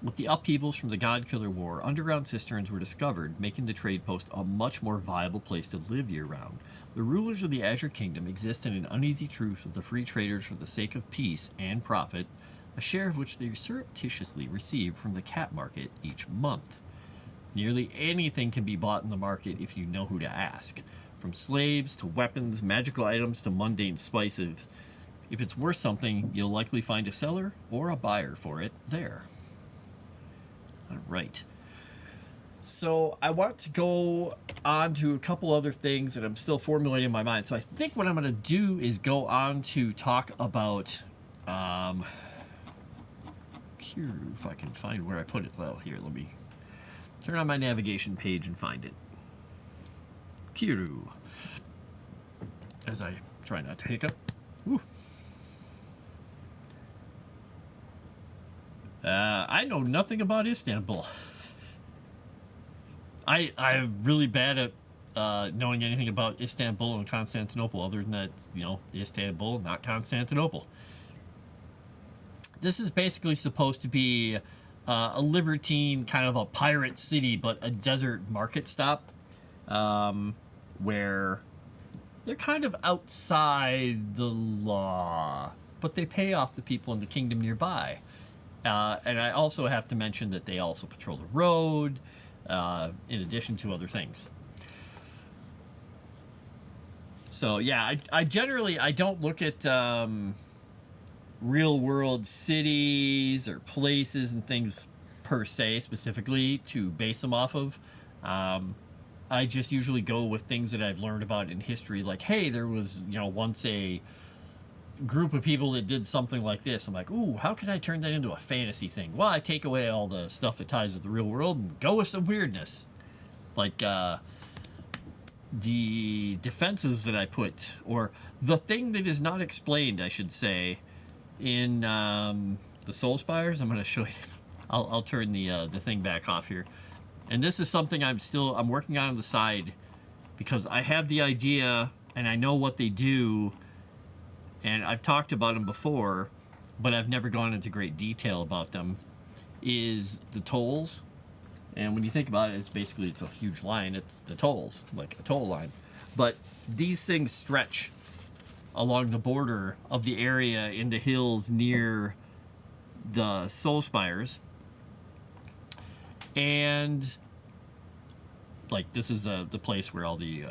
With the upheavals from the God-Killer War, underground cisterns were discovered, making the trade post a much more viable place to live year-round. The rulers of the Azure Kingdom exist in an uneasy truce with the free traders for the sake of peace and profit, a share of which they surreptitiously receive from the cat market each month. Nearly anything can be bought in the market if you know who to ask, from slaves to weapons, magical items to mundane spices. If it's worth something, you'll likely find a seller or a buyer for it there. Alright. So I want to go on to a couple other things that I'm still formulating in my mind. So I think what I'm going to do is go on to talk about... here, if I can find where I put it. Well, here, let me turn on my navigation page and find it. Kiru. As I try not to hiccup. Woo. I know nothing about Istanbul. I'm really bad at knowing anything about Istanbul and Constantinople, other than that, you know, Istanbul, not Constantinople. This is basically supposed to be a libertine, kind of a pirate city, but a desert market stop, where they're kind of outside the law, but they pay off the people in the kingdom nearby. And I also have to mention that they also patrol the road, in addition to other things. So yeah, I generally don't look at real world cities or places and things per se specifically to base them off of. I just usually go with things that I've learned about in history, like, hey, there was, you know, once a group of people that did something like this. I'm like, ooh, how could I turn that into a fantasy thing? Well, I take away all the stuff that ties with the real world and go with some weirdness. Like, the defenses that I put, or the thing that is not explained, I should say, in the Soul Spires. I'm going to show you. I'll turn the thing back off here. And this is something I'm working on the side, because I have the idea and I know what they do, and I've talked about them before, but I've never gone into great detail about them, is the tolls. And when you think about it, it's a huge line. It's the tolls, like a toll line. But these things stretch along the border of the area in the hills near the Soul Spires. And like, this is the place where all the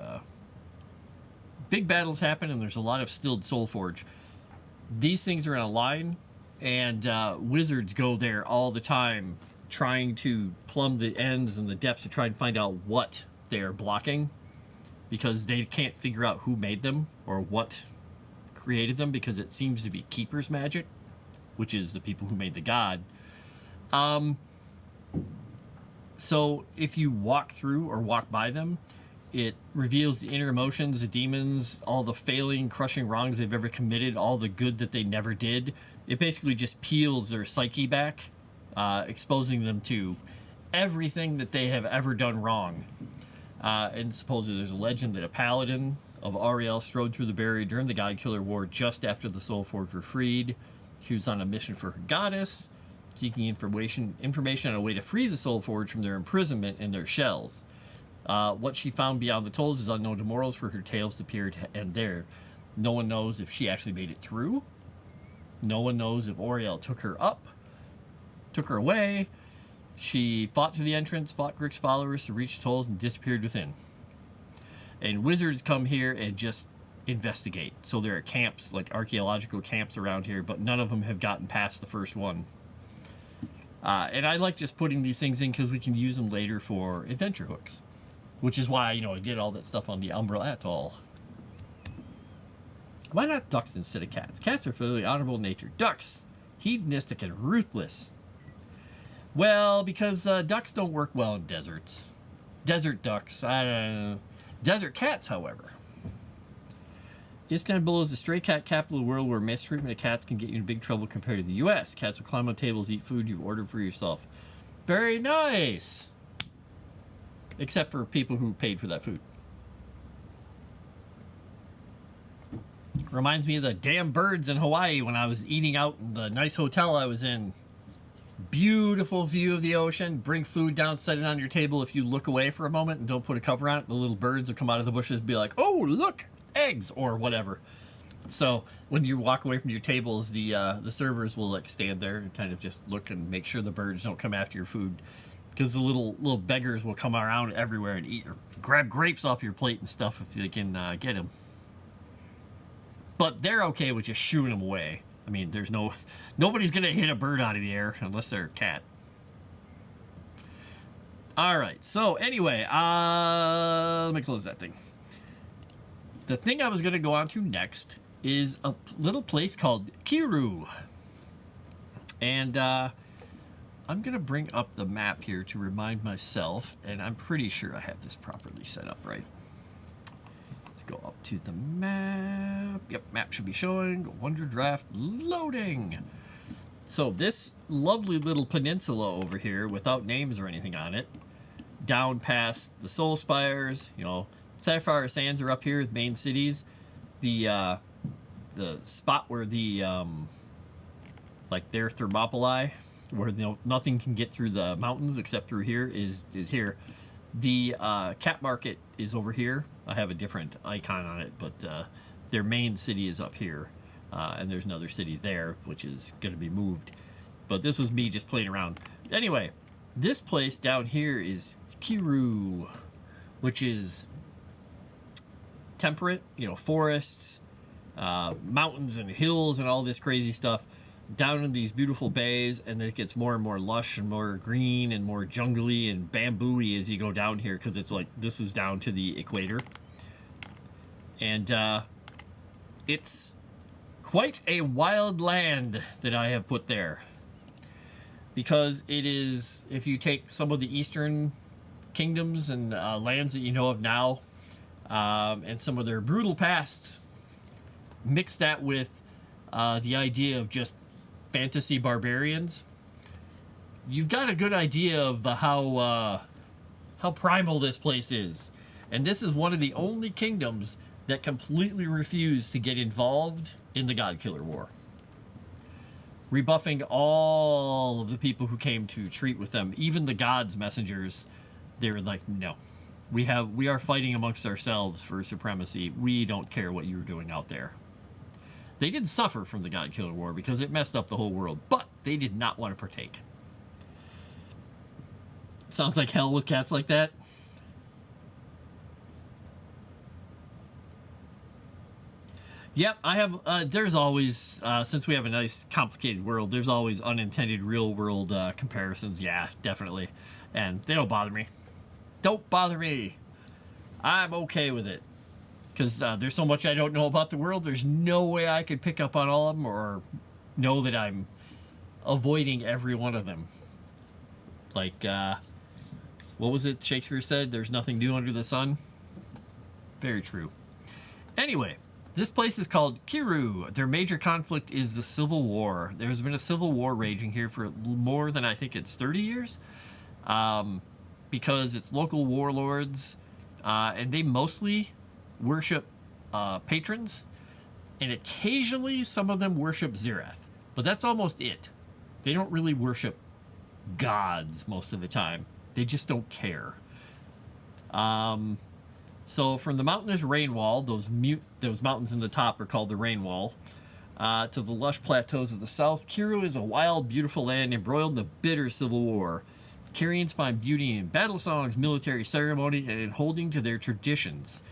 big battles happen, and there's a lot of stilled soul forge. These things are in a line, and wizards go there all the time trying to plumb the ends and the depths to try and find out what they're blocking. because they can't figure out who made them or what created them, because it seems to be keeper's magic, which is the people who made the god. So if you walk through or walk by them, it reveals the inner emotions, the demons, all the failing, crushing wrongs they've ever committed, all the good that they never did. It basically just peels their psyche back, exposing them to everything that they have ever done wrong. And supposedly there's a legend that a paladin of Ariel strode through the barrier during the God Killer War just after the Soul Forge were freed. She was on a mission for her goddess, seeking information on a way to free the Soul Forge from their imprisonment in their shells. What she found beyond the tolls is unknown to mortals, for her tales appear to end there. No one knows if she actually made it through. No one knows if Oriel took her up, took her away. She fought to the entrance, fought Grick's followers to reach the tolls, and disappeared within. And wizards come here and just investigate. So there are camps, like archaeological camps around here, but none of them have gotten past the first one. And I like just putting these things in because we can use them later for adventure hooks. Which is why, I did all that stuff on the Umbral Atoll. Why not ducks instead of cats? Cats are fairly honorable in nature. Ducks, hedonistic and ruthless. Well, because ducks don't work well in deserts. Desert ducks, I don't know. Desert cats, however. Istanbul is the stray cat capital of the world, where mistreatment of cats can get you in big trouble compared to the U.S. Cats will climb on tables, eat food you've ordered for yourself. Very nice! Except for people who paid for that food. Reminds me of the damn birds in Hawaii when I was eating out in the nice hotel I was in. Beautiful view of the ocean. Bring food down, set it on your table. If you look away for a moment and don't put a cover on it, the little birds will come out of the bushes and be like, oh, look, eggs, or whatever. So when you walk away from your tables, the servers will like stand there and kind of just look and make sure the birds don't come after your food. Because the little beggars will come around everywhere and eat or grab grapes off your plate and stuff if they can get them. But they're okay with just shooing them away. I mean, nobody's gonna hit a bird out of the air unless they're a cat. All right. So anyway, let me close that thing. The thing I was gonna go on to next is a little place called Kiru, and I'm going to bring up the map here to remind myself, and I'm pretty sure I have this properly set up right. Let's go up to the map. Yep, map should be showing. Wonder Draft loading. So this lovely little peninsula over here, without names or anything on it, down past the Soul Spires, Sapphire Sands are up here, the main cities. The spot where the, their Thermopylae, where nothing can get through the mountains except through here, is here. The cat market is over here. I have a different icon on it, but their main city is up here, and there's another city there which is going to be moved. But this was me just playing around. Anyway, this place down here is Kiru, which is temperate, forests, mountains and hills and all this crazy stuff, down in these beautiful bays, and then it gets more and more lush and more green and more jungly and bamboo-y as you go down here, because it's like this is down to the equator. And it's quite a wild land that I have put there, because it is, if you take some of the eastern kingdoms and lands that you know of now, and some of their brutal pasts, mix that with the idea of just fantasy barbarians, you've got a good idea of how primal this place is. And this is one of the only kingdoms that completely refused to get involved in the God Killer War, rebuffing all of the people who came to treat with them, even the gods' messengers. They were like, no, we are fighting amongst ourselves for supremacy. We don't care what you're doing out there. They did suffer from the God Killer War because it messed up the whole world, but they did not want to partake. Sounds like hell with cats like that. Yep, I have, there's always, since we have a nice complicated world, there's always unintended real world comparisons. Yeah, definitely. And they don't bother me. Don't bother me. I'm okay with it. Because there's so much I don't know about the world, there's no way I could pick up on all of them or know that I'm avoiding every one of them. Like, what was it Shakespeare said? There's nothing new under the sun. Very true. Anyway, this place is called Kiru. Their major conflict is the Civil War. There's been a civil war raging here for more than, I think it's 30 years. Because it's local warlords, and they mostly worship patrons, and occasionally some of them worship Zirath. But that's almost it. They don't really worship gods most of the time. They just don't care. So from the mountainous rain wall, those mountains in the top are called the rain wall, to the lush plateaus of the south, Kiru is a wild, beautiful land embroiled in a bitter civil war. Kyrians find beauty in battle songs, military ceremony, and in holding to their traditions.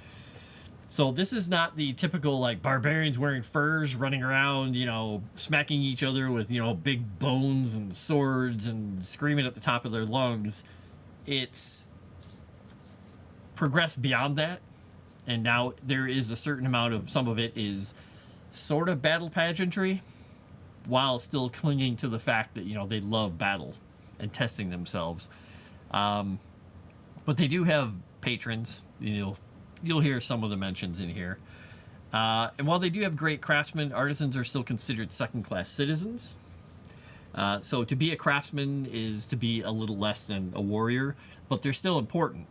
So this is not the typical, like, barbarians wearing furs, running around, you know, smacking each other with, you know, big bones and swords and screaming at the top of their lungs. It's progressed beyond that, and now there is a certain amount of, some of it is sort of battle pageantry, while still clinging to the fact that, you know, they love battle and testing themselves. But they do have patrons. You'll hear some of the mentions in here. And while they do have great craftsmen, artisans are still considered second-class citizens. So to be a craftsman is to be a little less than a warrior, but they're still important.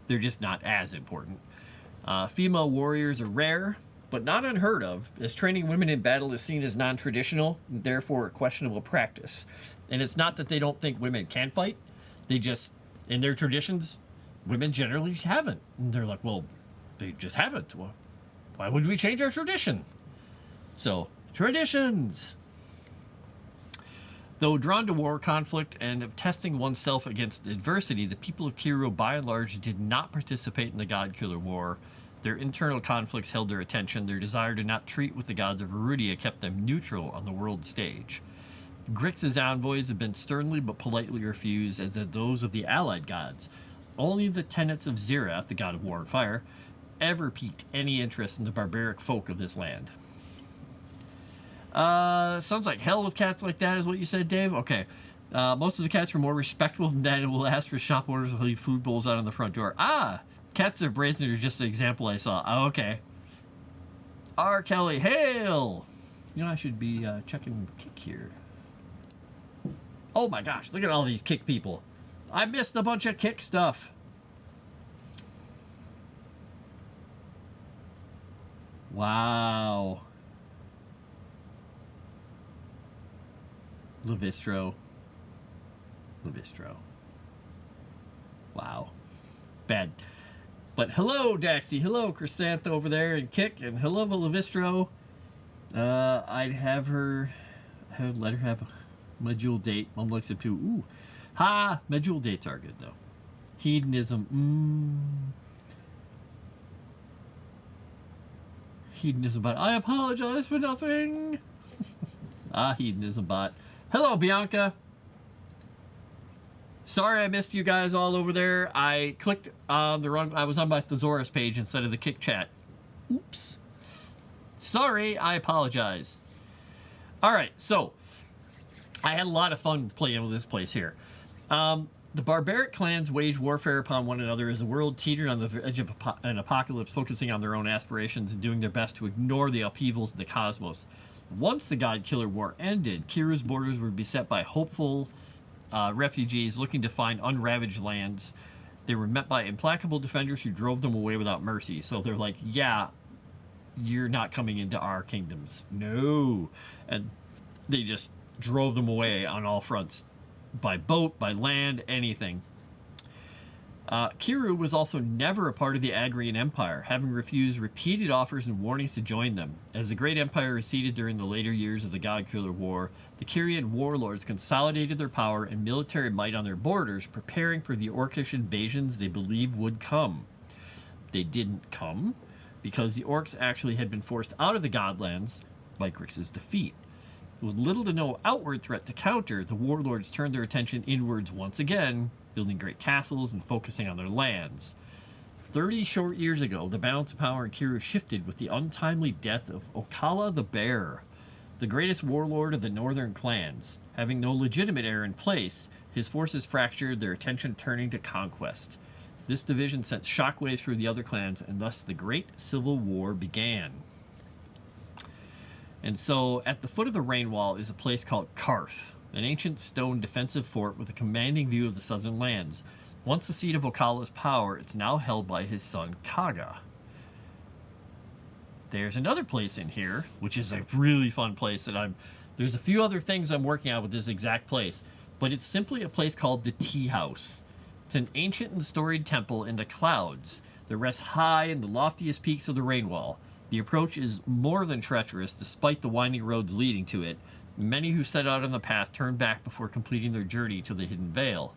They're just not as important. Female warriors are rare, but not unheard of, as training women in battle is seen as non-traditional, and therefore a questionable practice. And it's not that they don't think women can fight. They just, in their traditions, women generally haven't. And they're like, well, they just haven't. Well, why would we change our tradition? So, traditions! Though drawn to war, conflict, and of testing oneself against adversity, the people of Kiru, by and large, did not participate in the God-Killer War. Their internal conflicts held their attention. Their desire to not treat with the gods of Erudi kept them neutral on the world stage. Grix's envoys have been sternly but politely refused, as have those of the allied gods. Only the tenets of Zirath, the god of war and fire, ever piqued any interest in the barbaric folk of this land. Sounds like hell with cats like that is what you said, Dave? Okay. Most of the cats are more respectful than that and will ask for shop orders and leave food bowls out on the front door. Ah! Cats that are brazen are just an example I saw. Oh, okay. R. Kelly, hail! You know, I should be checking Kick here. Oh my gosh, look at all these Kick people. I missed a bunch of Kick stuff. Wow. Levistro. Wow. Bad. But hello, Daxie. Hello, Chrysantha over there and Kick. And hello, Levistro. I'd have her... let her have a module date. Mom looks up too. Ooh. Ha! Module dates are good, though. Hedonism. Hedonism bot. I apologize for nothing. Hedonism bot. Hello, Bianca. Sorry I missed you guys all over there. I clicked on the wrong... I was on my Thesaurus page instead of the Kick chat. Oops. Sorry, I apologize. Alright, so... I had a lot of fun playing with this place here. The barbaric clans wage warfare upon one another as the world teetered on the edge of an apocalypse, focusing on their own aspirations and doing their best to ignore the upheavals in the cosmos. Once the God-Killer War ended, Kiru's borders were beset by hopeful refugees looking to find unravaged lands. They were met by implacable defenders who drove them away without mercy. So they're like, yeah, you're not coming into our kingdoms. No. And they just drove them away on all fronts. By boat, by land, anything. Kiru was also never a part of the Agrian Empire, having refused repeated offers and warnings to join them. As the great empire receded during the later years of the God-Killer War, the Kyrian warlords consolidated their power and military might on their borders, preparing for the Orcish invasions they believed would come. They didn't come, because the Orcs actually had been forced out of the Godlands by Grix's defeat. With little to no outward threat to counter, the warlords turned their attention inwards once again, building great castles and focusing on their lands. 30 short years ago, the balance of power in Kiru shifted with the untimely death of Okala the Bear, the greatest warlord of the northern clans. Having no legitimate heir in place, his forces fractured, their attention turning to conquest. This division sent shockwaves through the other clans, and thus the Great Civil War began. And so, at the foot of the rain wall is a place called Karth, an ancient stone defensive fort with a commanding view of the southern lands. Once the seat of Okala's power, it's now held by his son Kaga. There's another place in here, which is a really fun place that there's a few other things I'm working on with this exact place, but it's simply a place called the Tea House. It's an ancient and storied temple in the clouds that rests high in the loftiest peaks of the rain wall. The approach is more than treacherous despite the winding roads leading to it. Many who set out on the path turn back before completing their journey to the hidden vale.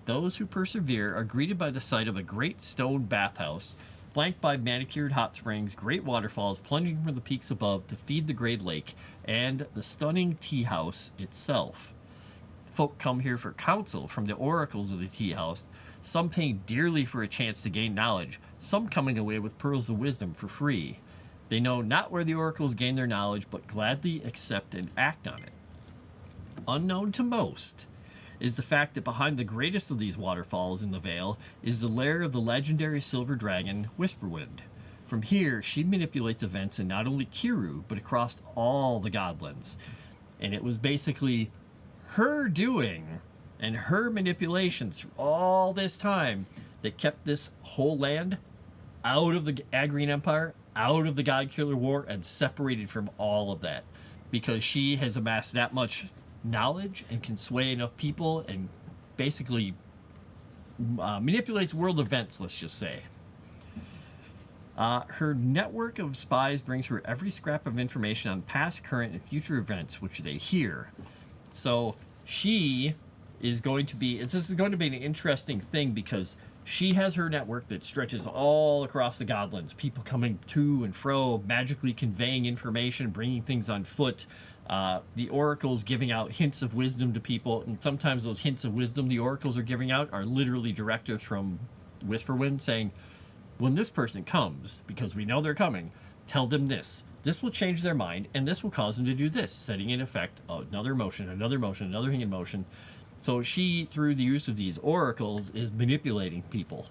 Those who persevere are greeted by the sight of a great stone bathhouse, flanked by manicured hot springs, great waterfalls plunging from the peaks above to feed the great lake, and the stunning tea house itself. Folk come here for counsel from the oracles of the tea house, some paying dearly for a chance to gain knowledge, some coming away with pearls of wisdom for free. They know not where the oracles gain their knowledge, but gladly accept and act on it. Unknown to most is the fact that behind the greatest of these waterfalls in the Vale is the lair of the legendary silver dragon, Whisperwind. From here, she manipulates events in not only Kiru, but across all the Godlands. And it was basically her doing and her manipulations through all this time that kept this whole land out of the Agrian Empire, out of the God-Killer War, and separated from all of that. Because she has amassed that much knowledge and can sway enough people and basically manipulates world events, let's just say. Her network of spies brings her every scrap of information on past, current, and future events which they hear. So she is going to be, this is going to be an interesting thing because she has her network that stretches all across the Godlands. People coming to and fro, magically conveying information, bringing things on foot. The oracles giving out hints of wisdom to people, and sometimes those hints of wisdom the oracles are giving out are literally directives from Whisperwind saying, when this person comes, because we know they're coming, tell them this. This will change their mind, and this will cause them to do this, setting in effect another motion, another motion, another thing in motion. So she, through the use of these oracles, is manipulating people,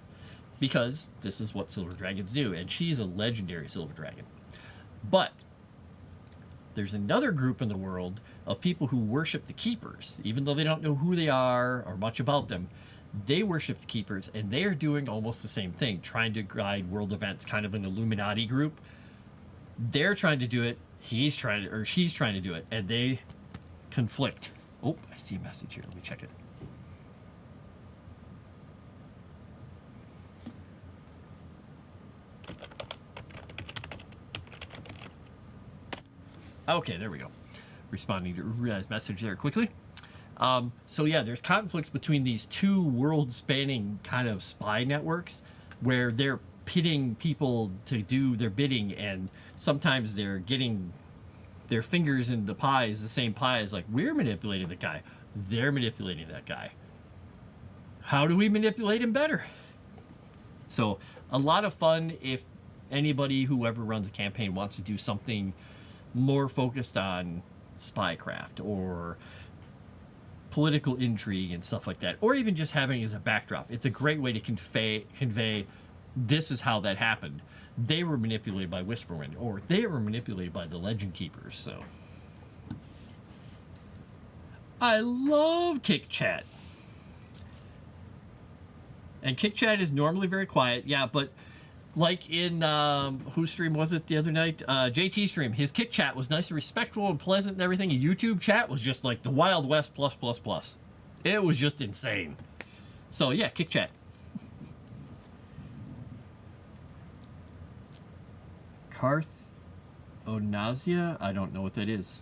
because this is what silver dragons do, and she's a legendary silver dragon. But there's another group in the world of people who worship the keepers, even though they don't know who they are or much about them. They worship the keepers, and they are doing almost the same thing, trying to guide world events, kind of an Illuminati group. They're trying to do it, she's trying to do it, and they conflict. Oh, I see a message here. Let me check it. Okay, there we go. Responding to Ruda's message there quickly. So yeah, there's conflicts between these two world-spanning kind of spy networks where they're pitting people to do their bidding, and sometimes they're getting their fingers in the pies, the same pie as like, we're manipulating the guy, they're manipulating that guy. How do we manipulate him better? So a lot of fun if anybody, whoever runs a campaign, wants to do something more focused on spycraft or political intrigue and stuff like that, or even just having it as a backdrop. It's a great way to convey this is how that happened. They were manipulated by Whisperwind, or they were manipulated by the Legend Keepers. So I love Kick Chat. And Kick Chat is normally very quiet, yeah, but like in, whose stream was it the other night? JT stream. His Kick Chat was nice and respectful and pleasant and everything. And YouTube chat was just like the Wild West plus plus plus. It was just insane. So yeah, Kick Chat. Karth Onasia? I don't know what that is.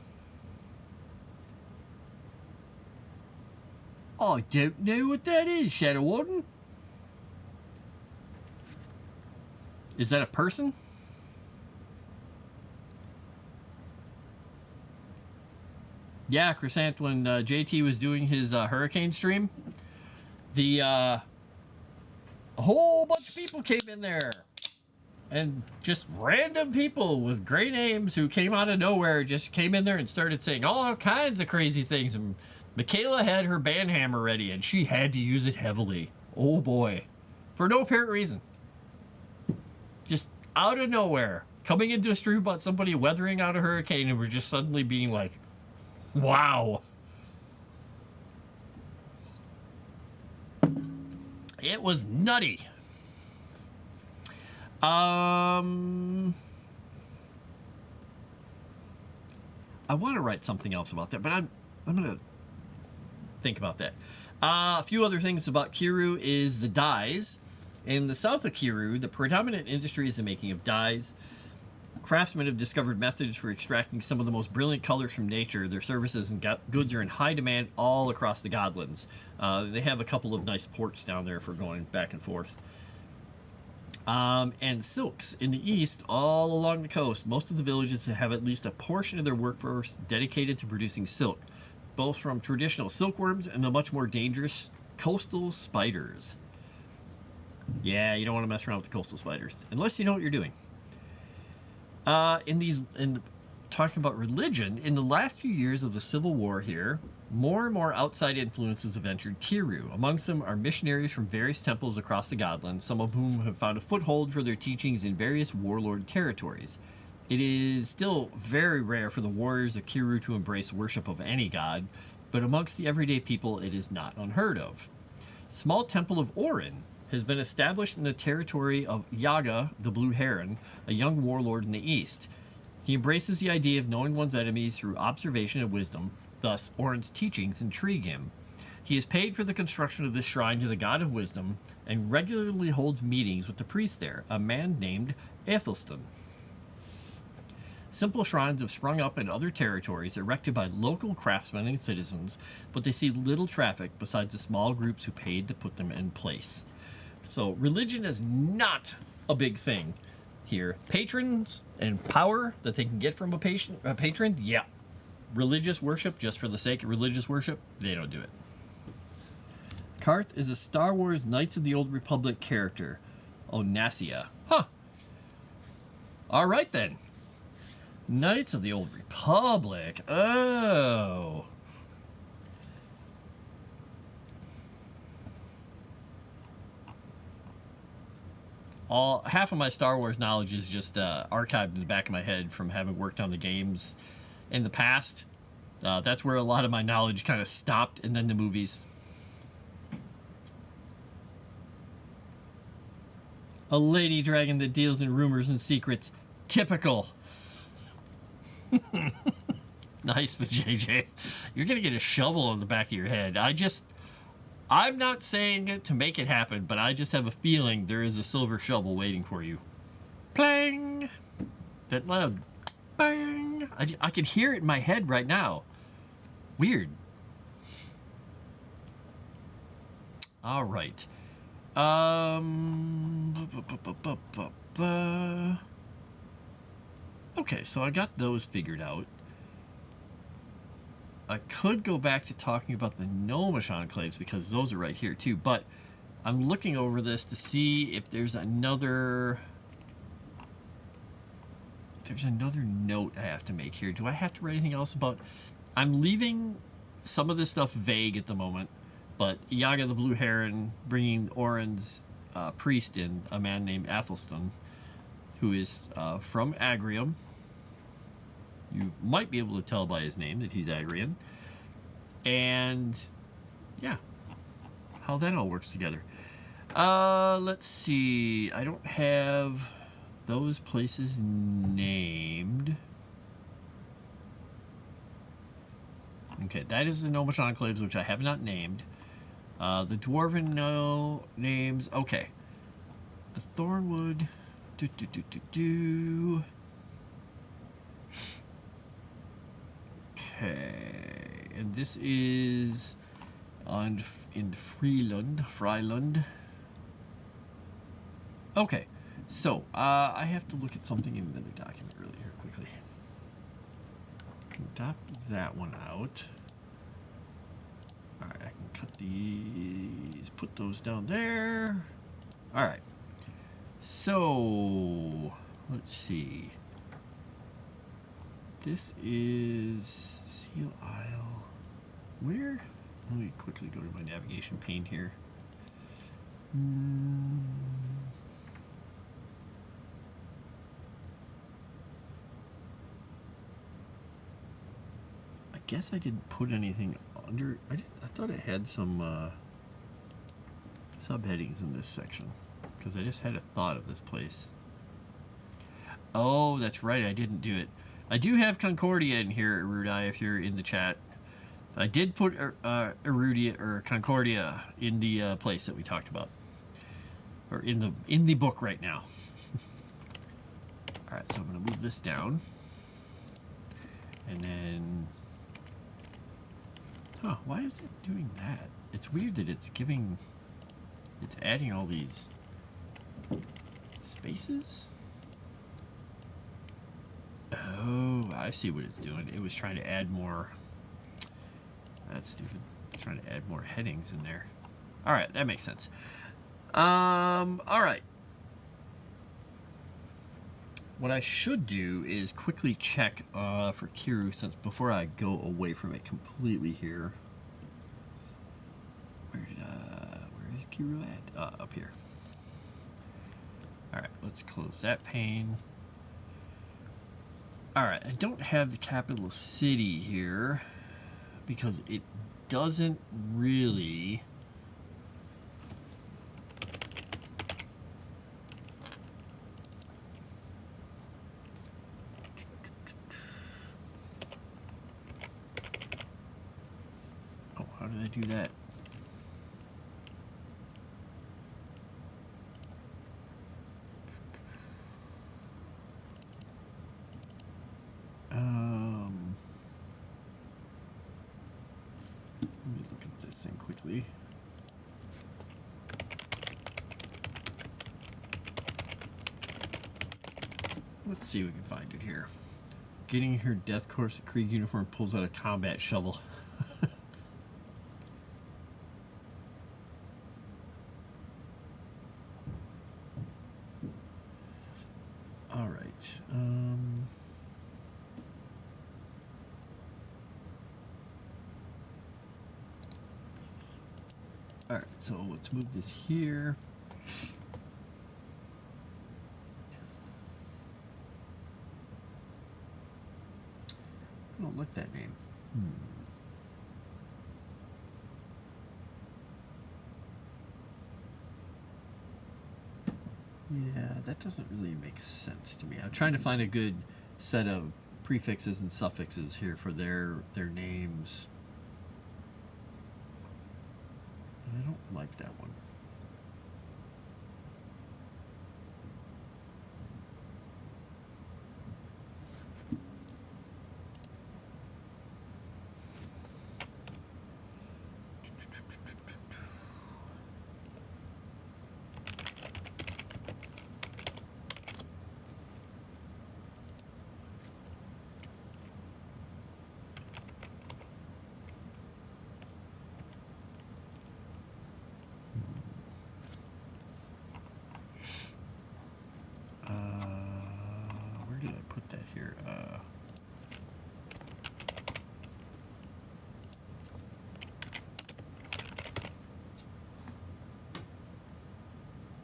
I don't know what that is, Shadow Warden. Is that a person? Yeah, Crescent, when JT was doing his hurricane stream, the a whole bunch of people came in there. And just random people with gray names who came out of nowhere just came in there and started saying all kinds of crazy things. And Michaela had her band hammer ready, and she had to use it heavily. Oh boy. For no apparent reason. Just out of nowhere. Coming into a stream about somebody weathering out a hurricane, and we're just suddenly being like, wow. It was nutty. I want to write something else about that, but I'm gonna think about that. A few other things about Kiru is the dyes. In the south of Kiru, the predominant industry is the making of dyes. Craftsmen have discovered methods for extracting some of the most brilliant colors from nature. Their services and goods are in high demand all across the Godlands. They have a couple of nice ports down there for going back and forth. And silks in the east, all along the coast. Most of the villages have at least a portion of their workforce dedicated to producing silk, both from traditional silkworms and the much more dangerous coastal spiders. Yeah, you don't want to mess around with the coastal spiders, unless you know what you're doing. Talking about religion, in the last few years of the Civil War here, more and more outside influences have entered Kiru. Amongst them are missionaries from various temples across the Godlands, some of whom have found a foothold for their teachings in various warlord territories. It is still very rare for the warriors of Kiru to embrace worship of any god, but amongst the everyday people it is not unheard of. The small temple of Orin has been established in the territory of Yaga, the Blue Heron, a young warlord in the east. He embraces the idea of knowing one's enemies through observation and wisdom, thus Orin's teachings intrigue him. He is paid for the construction of this shrine to the god of wisdom and regularly holds meetings with the priest there, a man named Athelstan. Simple shrines have sprung up in other territories erected by local craftsmen and citizens, but they see little traffic besides the small groups who paid to put them in place. So religion is not a big thing here. Patrons and power that they can get from a patron, yeah. Religious worship, just for the sake of religious worship, they don't do it. Karth is a Star Wars Knights of the Old Republic character. Onassia. Huh. Alright then. Knights of the Old Republic. Oh. Half of my Star Wars knowledge is just archived in the back of my head from having worked on the games in the past. That's where a lot of my knowledge kind of stopped, and then the movies. A lady dragon that deals in rumors and secrets. Typical. Nice, but JJ, you're gonna get a shovel on the back of your head. I'm not saying it to make it happen, but I just have a feeling there is a silver shovel waiting for you. Plang! That loud bang! I can hear it in my head right now. Weird. All right. Okay, so I got those figured out. I could go back to talking about the Gnomish enclaves because those are right here too, but I'm looking over this to see if there's another note I have to make here. Do I have to write anything else about... I'm leaving some of this stuff vague at the moment, but Yaga the Blue Heron bringing Orin's priest in, a man named Athelstan, who is from Agrium. You might be able to tell by his name that he's Agrian. And, yeah, how that all works together. Let's see. I don't have those places named. Okay, that is the Gnomish enclaves, which I have not named. The Dwarven names. Okay. The Thornwood. Okay, and this is in Freeland. Okay, so I have to look at something in another document really here quickly. Got that one out. All right, I can cut these, put those down there. All right. So, let's see. This is Seal Isle. Where? Let me quickly go to my navigation pane here. I guess I didn't put anything under. I thought it had some subheadings in this section because I just had a thought of this place. Oh, that's right. I didn't do it. I do have Concordia in here, Erudi, if you're in the chat. I did put Erudi or Concordia in the place that we talked about, or in the book right now. All right, so I'm going to move this down, and then, why is it doing that? It's weird that it's adding all these spaces. Oh, I see what it's doing. It was trying to add more. That's stupid. It's trying to add more headings in there. All right, that makes sense. All right. What I should do is quickly check for Kiru before I go away from it completely here. Where is Kiru at? Up here. All right, let's close that pane. All right, I don't have the capital city here because it doesn't really how did I do that? Let me look at this thing quickly. Let's see if we can find it here. Getting her Death Corps Krieg uniform, pulls out a combat shovel. All right. All right, so let's move this here. I don't like that name. Yeah, that doesn't really make sense to me. I'm trying to find a good set of prefixes and suffixes here for their names. I don't like that one. Where did I put that here?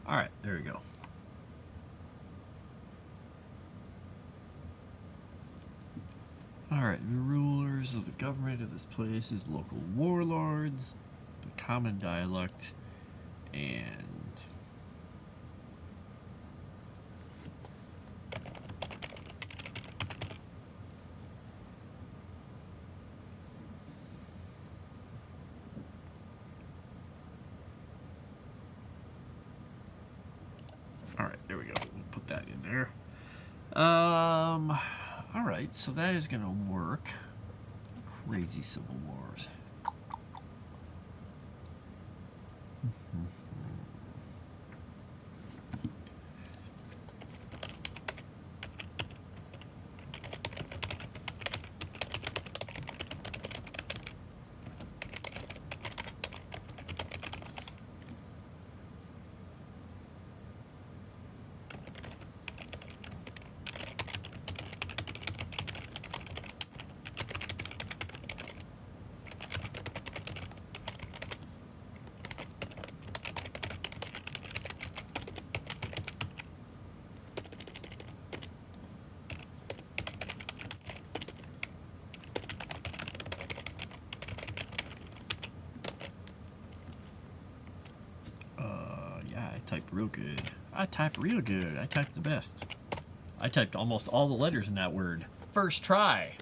All right, there we go. All right, the rulers of the government of this place is local warlords, the common dialect, and all right, there we go. We'll put that in there. All right, so that is going to work. Crazy civil wars. good. I type real good. I type the best. I typed almost all the letters in that word. First try.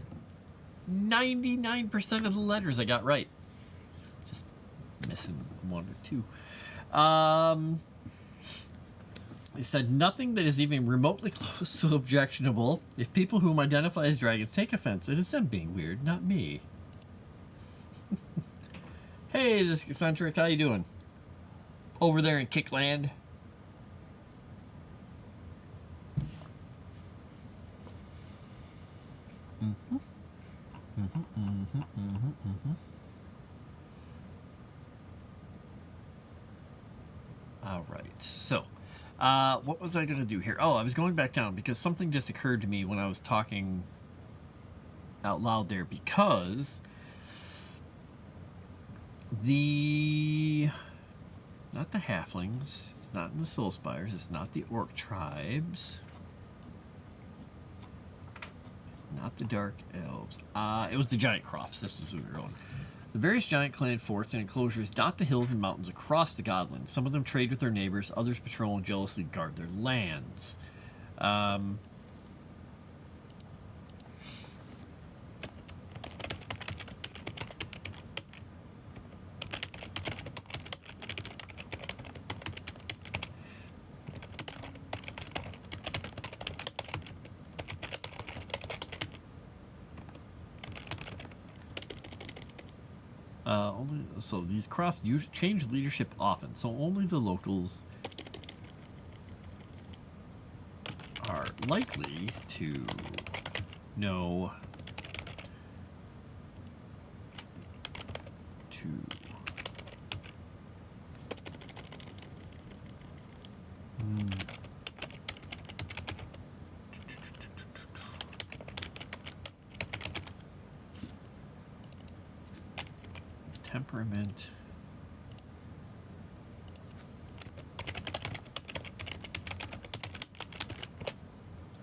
99% of the letters I got right. Just missing one or two. They said nothing that is even remotely close to objectionable. If people whom identify as dragons take offense, it is them being weird, not me. Hey, this is Eccentric. How you doing? Over there in Kickland. All right, so what was I going to do here? Oh, I was going back down because something just occurred to me when I was talking out loud there, because not the halflings, it's not in the soul spires, it's not the orc tribes, not the dark elves, it was the giant crofts. This was what we were on. The various giant clan forts and enclosures dot the hills and mountains across the Godlands. Some of them trade with their neighbors, others patrol and jealously guard their lands. So these crofts change leadership often, so only the locals are likely to know temperament.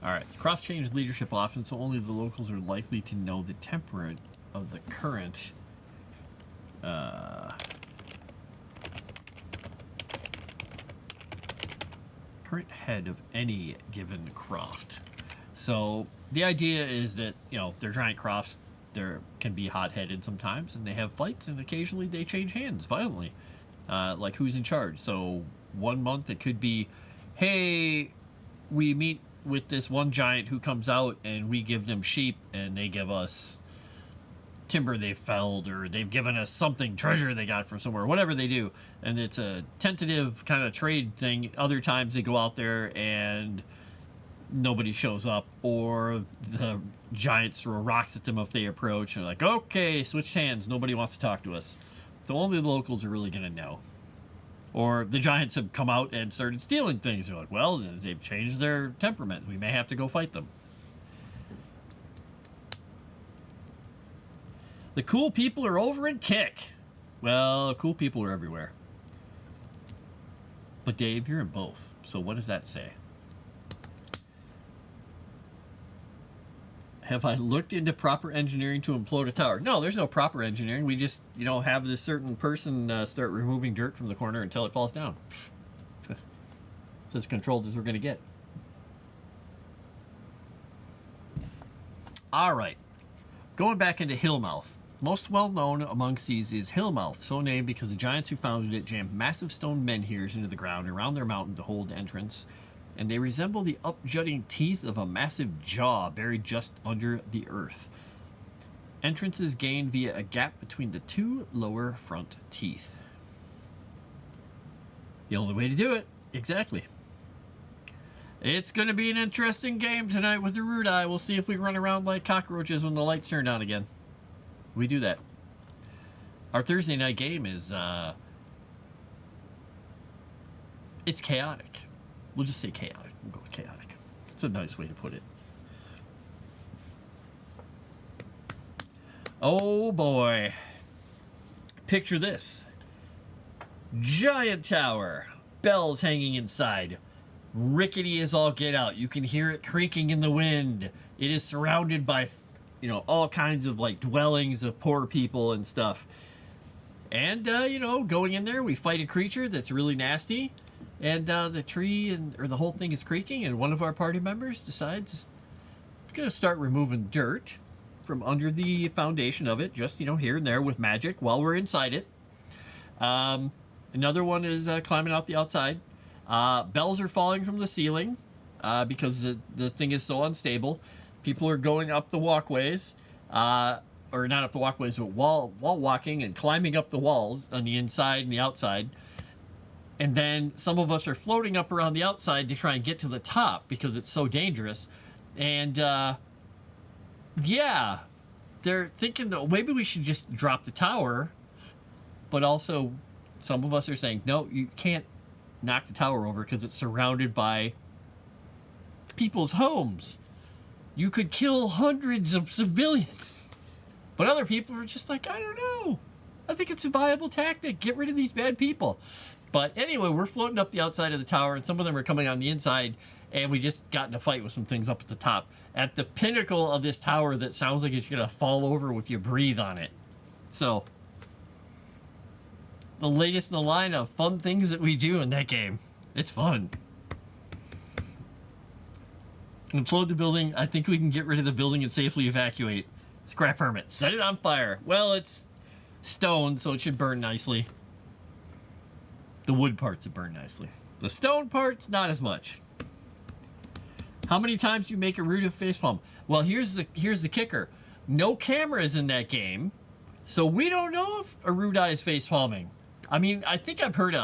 Alright, crofts change leadership often, so only the locals are likely to know the temperament of the current head of any given croft. So the idea is that, you know, they're giant crofts. They can be hot-headed sometimes, and they have fights, and occasionally they change hands violently, like who's in charge. So 1 month it could be, hey, we meet with this one giant who comes out and we give them sheep and they give us timber they've felled, or they've given us something, treasure they got from somewhere, whatever they do, and it's a tentative kind of trade thing. Other times they go out there and nobody shows up, or the giants throw rocks at them if they approach, and they're like, okay, switch hands, nobody wants to talk to us. So only the locals are really going to know. Or the giants have come out and started stealing things. They're like, well, they've changed their temperament, we may have to go fight them. The cool people are over in Kick. Well, cool people are everywhere. But Dave, you're in both, so what does that say? Have I looked into proper engineering to implode a tower? No, there's no proper engineering. We just, you know, have this certain person start removing dirt from the corner until it falls down. It's as controlled as we're going to get. All right. Going back into Hillmouth. Most well known amongst these is Hillmouth, so named because the giants who founded it jammed massive stone menhirs into the ground around their mountain to hold entrance, and they resemble the up-jutting teeth of a massive jaw buried just under the earth. Entrance is gained via a gap between the two lower front teeth. The only way to do it, exactly. It's going to be an interesting game tonight with the Erudi. We'll see if we run around like cockroaches when the lights turn on again. We do that. Our Thursday night game is, it's chaotic. We'll just say chaotic. We'll go with chaotic. It's a nice way to put it. Oh boy. Picture this. Giant tower. Bells hanging inside. Rickety as all get out. You can hear it creaking in the wind. It is surrounded by, you know, all kinds of like dwellings of poor people and stuff. And, you know, going in there, we fight a creature that's really nasty. and the tree or the whole thing is creaking, and one of our party members decides going to start removing dirt from under the foundation of it, just here and there with magic while we're inside it. Another one is climbing out the outside. Bells are falling from the ceiling because the thing is so unstable. People are going up the walkways, or not up the walkways, but wall walking and climbing up the walls on the inside and the outside. And then some of us are floating up around the outside to try and get to the top because it's so dangerous. And yeah, they're thinking that maybe we should just drop the tower. But also, some of us are saying, no, you can't knock the tower over because it's surrounded by people's homes. You could kill hundreds of civilians. But other people are just like, I don't know. I think it's a viable tactic. Get rid of these bad people. But anyway, we're floating up the outside of the tower, and some of them are coming on the inside, and we just got in a fight with some things up at the top. At the pinnacle of this tower that sounds like it's going to fall over with you breathe on it. So, the latest in the line of fun things that we do in that game. It's fun. Implode the building. I think we can get rid of the building and safely evacuate. Scrap hermit. Set it on fire. Well, it's stone, so it should burn nicely. The wood parts that burn nicely. The stone parts, not as much. How many times do you make Erudi facepalm? Well, here's the kicker. No cameras in that game, so we don't know if Erudi is facepalming. I mean, I think I've heard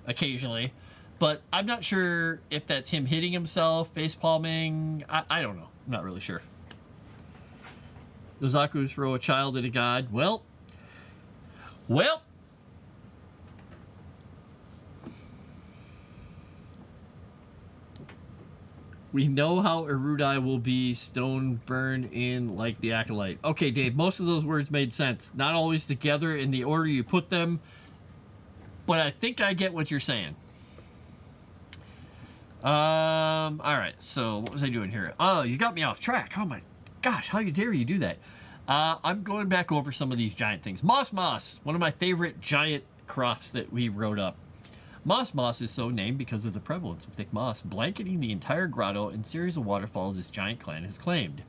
occasionally, but I'm not sure if that's him hitting himself, facepalming. I don't know. I'm not really sure. The Zaku throw a child at a god. Well. We know how Erudi will be stone burned in like the Acolyte. Okay, Dave, most of those words made sense. Not always together in the order you put them, but I think I get what you're saying. Alright, so what was I doing here? Oh, you got me off track. Oh my gosh, how dare you do that? I'm going back over some of these giant things. Moss, one of my favorite giant crofts that we wrote up. Moss is so named because of the prevalence of thick moss blanketing the entire grotto and series of waterfalls this giant clan has claimed.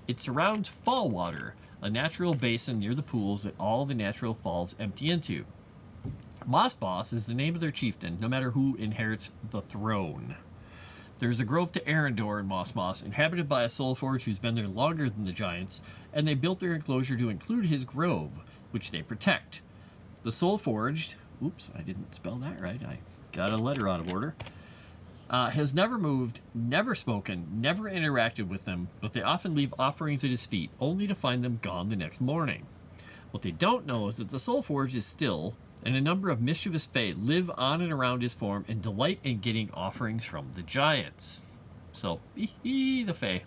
It surrounds Fall Water, a natural basin near the pools that all the natural falls empty into. Moss Boss is the name of their chieftain, no matter who inherits the throne. There's a grove to Arendor in Moss, inhabited by a soul forge who's been there longer than the giants, and they built their enclosure to include his grove, which they protect. The soul forged... Oops, I didn't spell that right. I got a letter out of order. Has never moved, never spoken, never interacted with them, but they often leave offerings at his feet, only to find them gone the next morning. What they don't know is that the Soul Forge is still, and a number of mischievous fae live on and around his form and delight in getting offerings from the giants. So, the fae.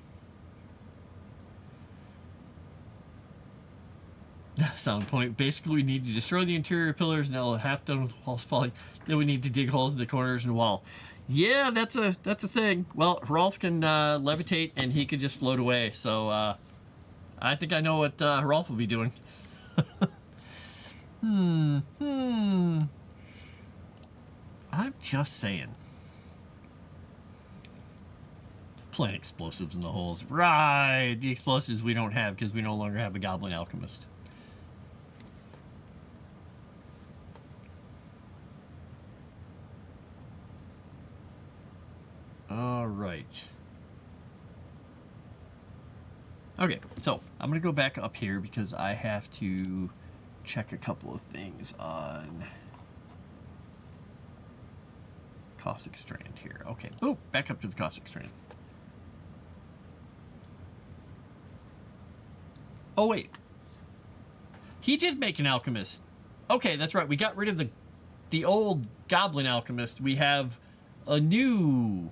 Sound point. Basically, we need to destroy the interior pillars, and they'll half done with walls falling. Then we need to dig holes in the corners and the wall. Yeah, that's a thing. Well, Hrolf can levitate, and he can just float away. So I think I know what Hrolf will be doing. I'm just saying. Plant explosives in the holes. Right, the explosives we don't have because we no longer have a goblin alchemist. All right. Okay, so I'm going to go back up here because I have to check a couple of things on caustic strand here. Okay, boom, back up to the caustic strand. Oh, wait. He did make an alchemist. Okay, that's right. We got rid of the old goblin alchemist. We have a new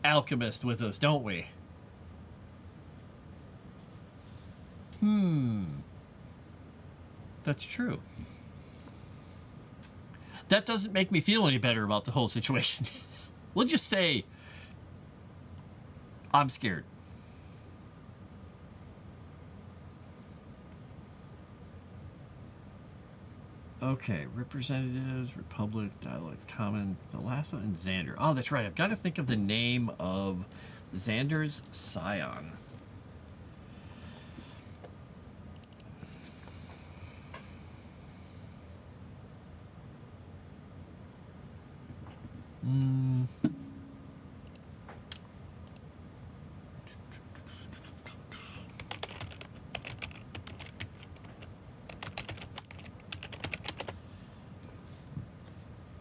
alchemist with us, don't we? That's true. That doesn't make me feel any better about the whole situation. We'll just say I'm scared. Okay, representatives, republic, dialect, common, Thalassa, and Xander. Oh, that's right. I've got to think of the name of Xander's scion.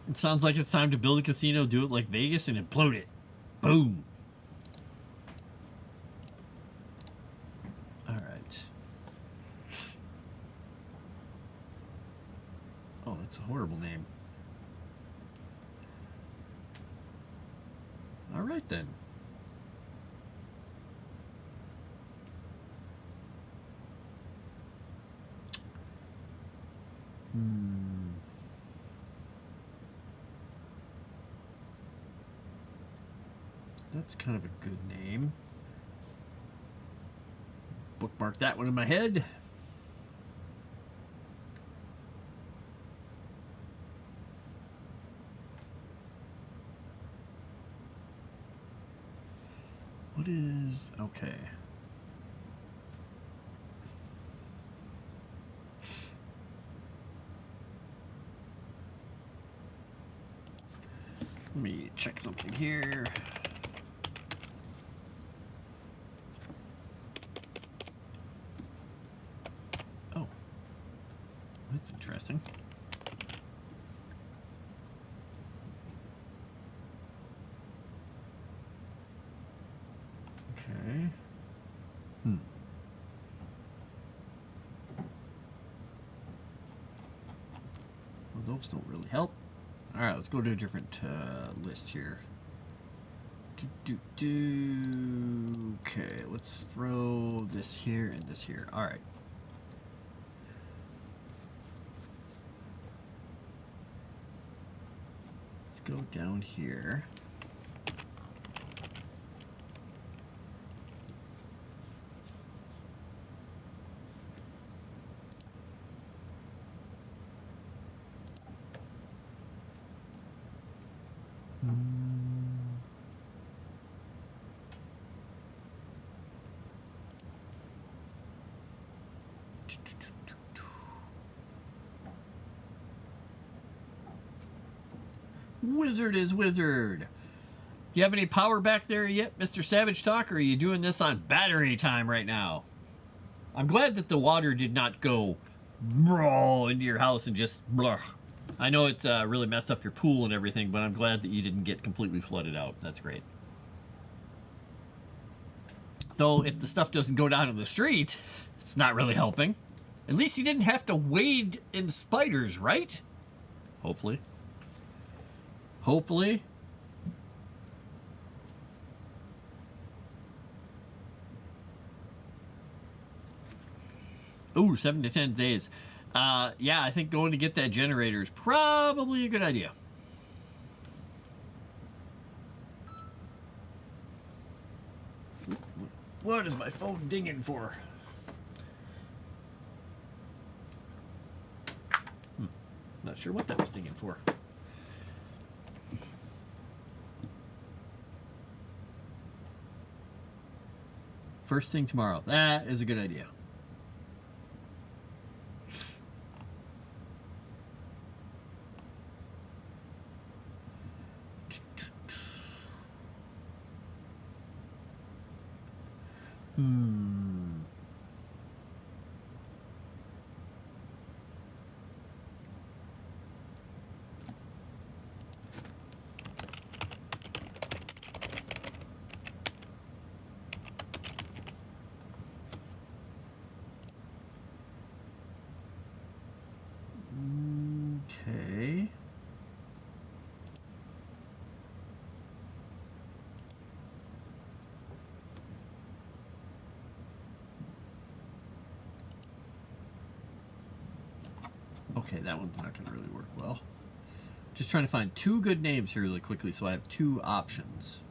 It sounds like it's time to build a casino, do it like Vegas, and implode it. Boom. All right. Oh, that's a horrible name. All right, then. That's kind of a good name. Bookmark that one in my head. What is... okay. Let me check something here. Oh. That's interesting. Okay. Well, those don't really help. All right, let's go to a different list here. Okay, let's throw this here and this here. All right. Let's go down here. Wizard is wizard. Do you have any power back there yet, Mr. Savage Talk, or are you doing this on battery time right now? I'm glad that the water did not go into your house and just blah. I know it's really messed up your pool and everything, but I'm glad that you didn't get completely flooded out. That's great. Though, if the stuff doesn't go down in the street, it's not really helping. At least you didn't have to wade in spiders, right? Hopefully. Hopefully. Ooh, 7 to 10 days. Yeah, I think going to get that generator is probably a good idea. What is my phone dinging for? Not sure what that was dinging for. First thing tomorrow. That is a good idea. Okay. Okay, that one's not going to really work well. Just trying to find two good names here really quickly so I have two options.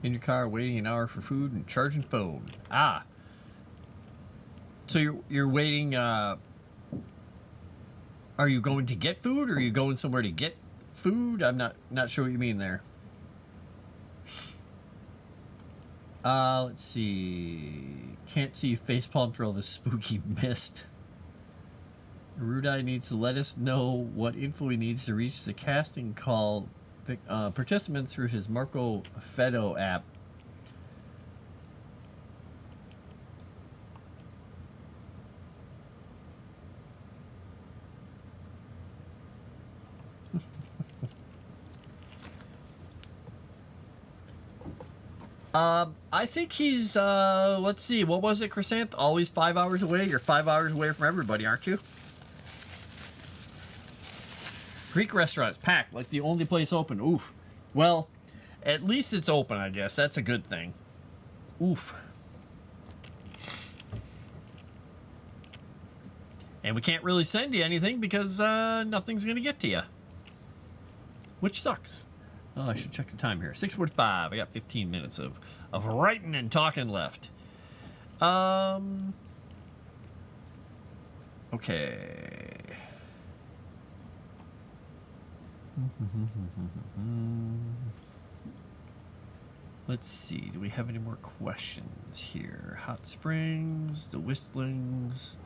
In your car, waiting an hour for food and charging phone. Ah. So you're waiting. Are you going to get food, or are you going somewhere to get food? I'm not sure what you mean there. Let's see. Can't see facepalm through all this spooky mist. Erudi needs to let us know what info he needs to reach the casting call participants through his Marco Fedo app. I think he's, let's see, what was it, Chrysanth? Always 5 hours away? You're 5 hours away from everybody, aren't you? Greek restaurants packed, like the only place open. Oof. Well, at least it's open, I guess. That's a good thing. Oof. And we can't really send you anything because nothing's going to get to you. Which sucks. Oh, I should check the time here. 6:45. I got 15 minutes of writing and talking left. Okay. Let's see. Do we have any more questions here? Hot Springs, the Whistlings.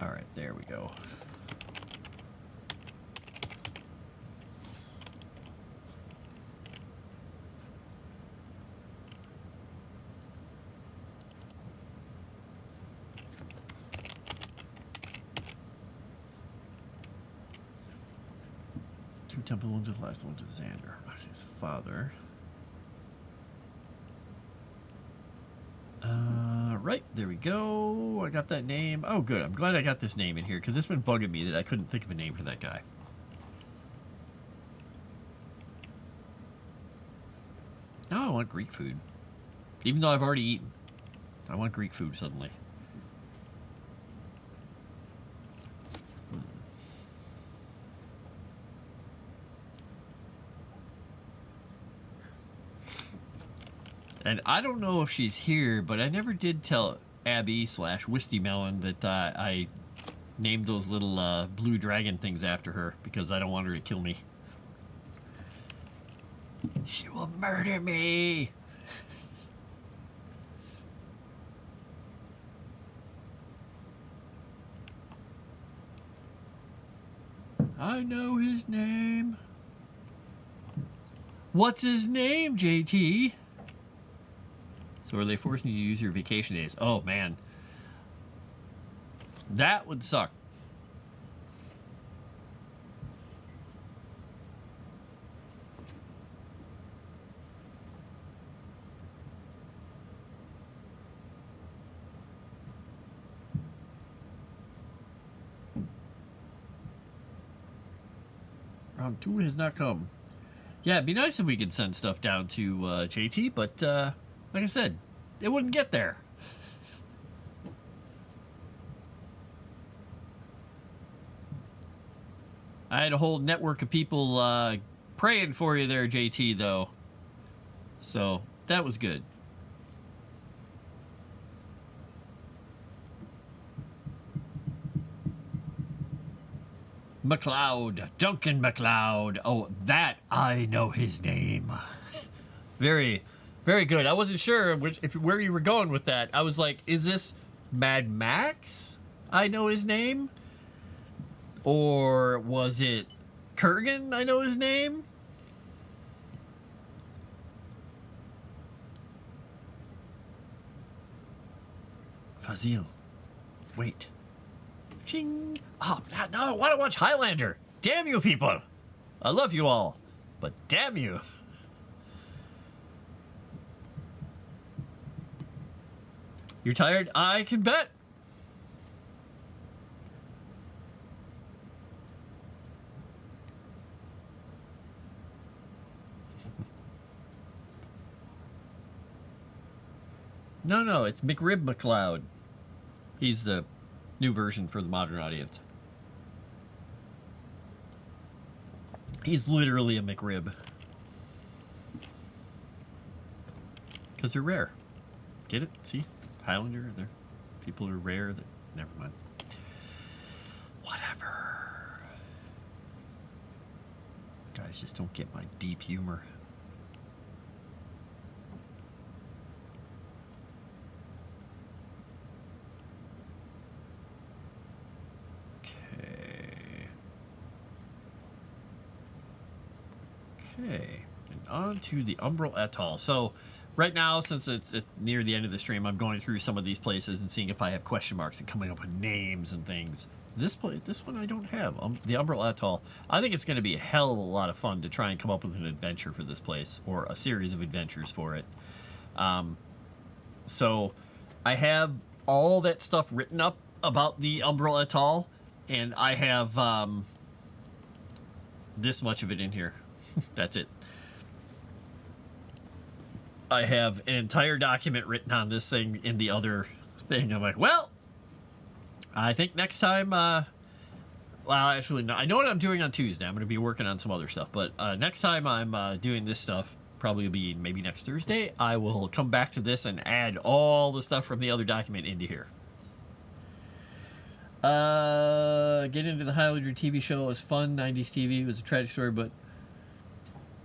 All right, there we go. Two temple ones to the last one to Xander, his father. Right, there we go. I got that name. Oh, good. I'm glad I got this name in here because it's been bugging me that I couldn't think of a name for that guy. Now I want Greek food. Even though I've already eaten. I want Greek food suddenly. And I don't know if she's here, but I never did tell Abby / Wisty Melon that I named those little blue dragon things after her because I don't want her to kill me. She will murder me! I know his name. What's his name, JT? So are they forcing you to use your vacation days? Oh, man. That would suck. Round 2 has not come. Yeah, it'd be nice if we could send stuff down to JT, but like I said, it wouldn't get there. I had a whole network of people praying for you there, JT, though. So, that was good. McLeod, Duncan McLeod. Oh, that, I know his name. Very, very good. I wasn't sure where you were going with that. I was like, is this Mad Max? I know his name? Or was it Kurgan? I know his name? Fazil. Wait. Ching. Oh, no, I want to watch Highlander. Damn you people. I love you all. But damn you. You're tired? I can bet. No, it's McRib McLeod. He's the new version for the modern audience. He's literally a McRib. Because they're rare. Get it? See? Highlander, they're people are rare. That never mind. Whatever. Guys just don't get my deep humor. Okay, and on to the Umbral Atoll. So, right now, since it's near the end of the stream, I'm going through some of these places and seeing if I have question marks and coming up with names and things. This one I don't have. The Umbral Atoll. I think it's going to be a hell of a lot of fun to try and come up with an adventure for this place, or a series of adventures for it. So, I have all that stuff written up about the Umbral Atoll, and I have this much of it in here. That's it. I have an entire document written on this thing in the other thing. I'm like, well, I think next time, well, actually, no, I know what I'm doing on Tuesday. I'm going to be working on some other stuff, but next time I'm doing this stuff, probably will be maybe next Thursday, I will come back to this and add all the stuff from the other document into here. Get into the Highlander TV show. It was fun. 90s TV. It was a tragic story, but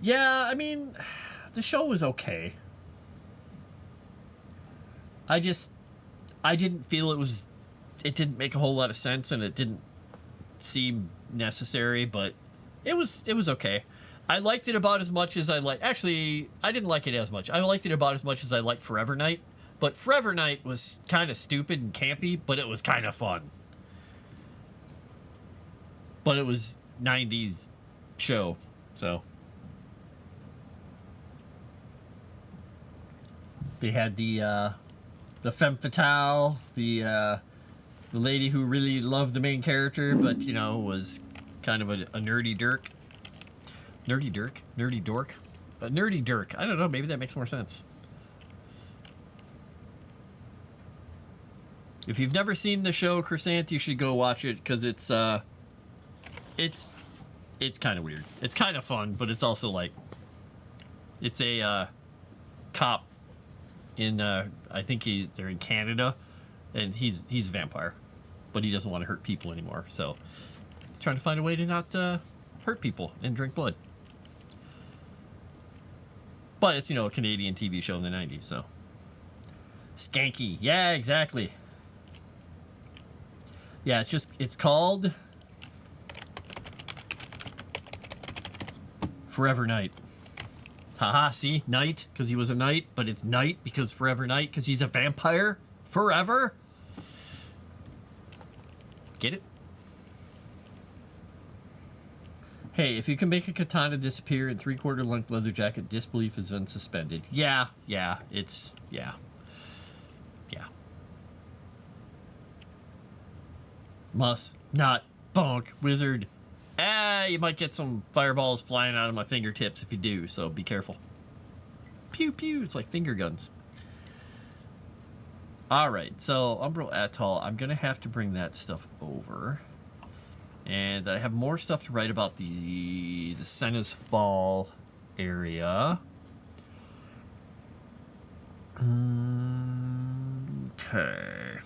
yeah, I mean, the show was okay. I didn't feel it didn't make a whole lot of sense, and it didn't seem necessary, but it was okay. I liked it about as much as actually, I didn't like it as much. I liked it about as much as I liked Forever Night, but Forever Night was kind of stupid and campy, but it was kind of fun. But it was 90s show, so. They had the femme fatale, the lady who really loved the main character, but, you know, was kind of a nerdy dirk. Nerdy dirk? Nerdy dork? A nerdy dirk. I don't know, maybe that makes more sense. If you've never seen the show Crescent, you should go watch it, because it's kind of weird. It's kind of fun, but it's also like, it's a cop in I think they're in Canada, and he's a vampire, but he doesn't want to hurt people anymore, so he's trying to find a way to not hurt people and drink blood. But it's, you know, a Canadian TV show in the 90s, so skanky. Yeah, exactly. Yeah, it's called Forever Night. Haha, see? Knight, because he was a knight, but it's Night because Forever Night, because he's a vampire forever. Get it? Hey, if you can make a katana disappear in 3/4 length leather jacket, disbelief is then suspended. Yeah, it's, yeah. Must not bonk, wizard. You might get some fireballs flying out of my fingertips if you do, so be careful. Pew pew, it's like finger guns. Alright, so Umbral Atoll, I'm gonna have to bring that stuff over. And I have more stuff to write about the Senna's Fall area. Okay.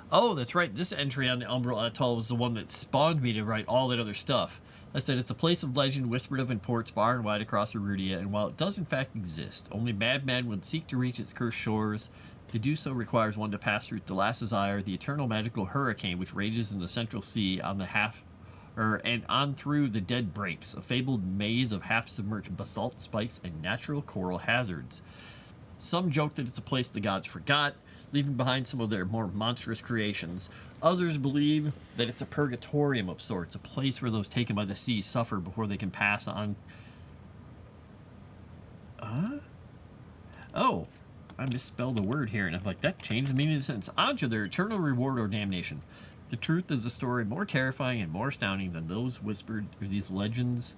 Oh, that's right. This entry on the Umbral Atoll was the one that spawned me to write all that other stuff. I said it's a place of legend whispered of in ports far and wide across Erudi, and while it does in fact exist, only madmen would seek to reach its cursed shores. To do so requires one to pass through Thalas's Ire, the eternal magical hurricane which rages in the Central Sea on the and on through the Dead Breaks, a fabled maze of half-submerged basalt spikes and natural coral hazards. Some joke that it's a place the gods forgot, leaving behind some of their more monstrous creations. Others believe that it's a purgatorium of sorts, a place where those taken by the sea suffer before they can pass on. Oh, I misspelled a word here, and I'm like, that changed the meaning of the sentence. On to their eternal reward or damnation. The truth is a story more terrifying and more astounding than those whispered, or these legends,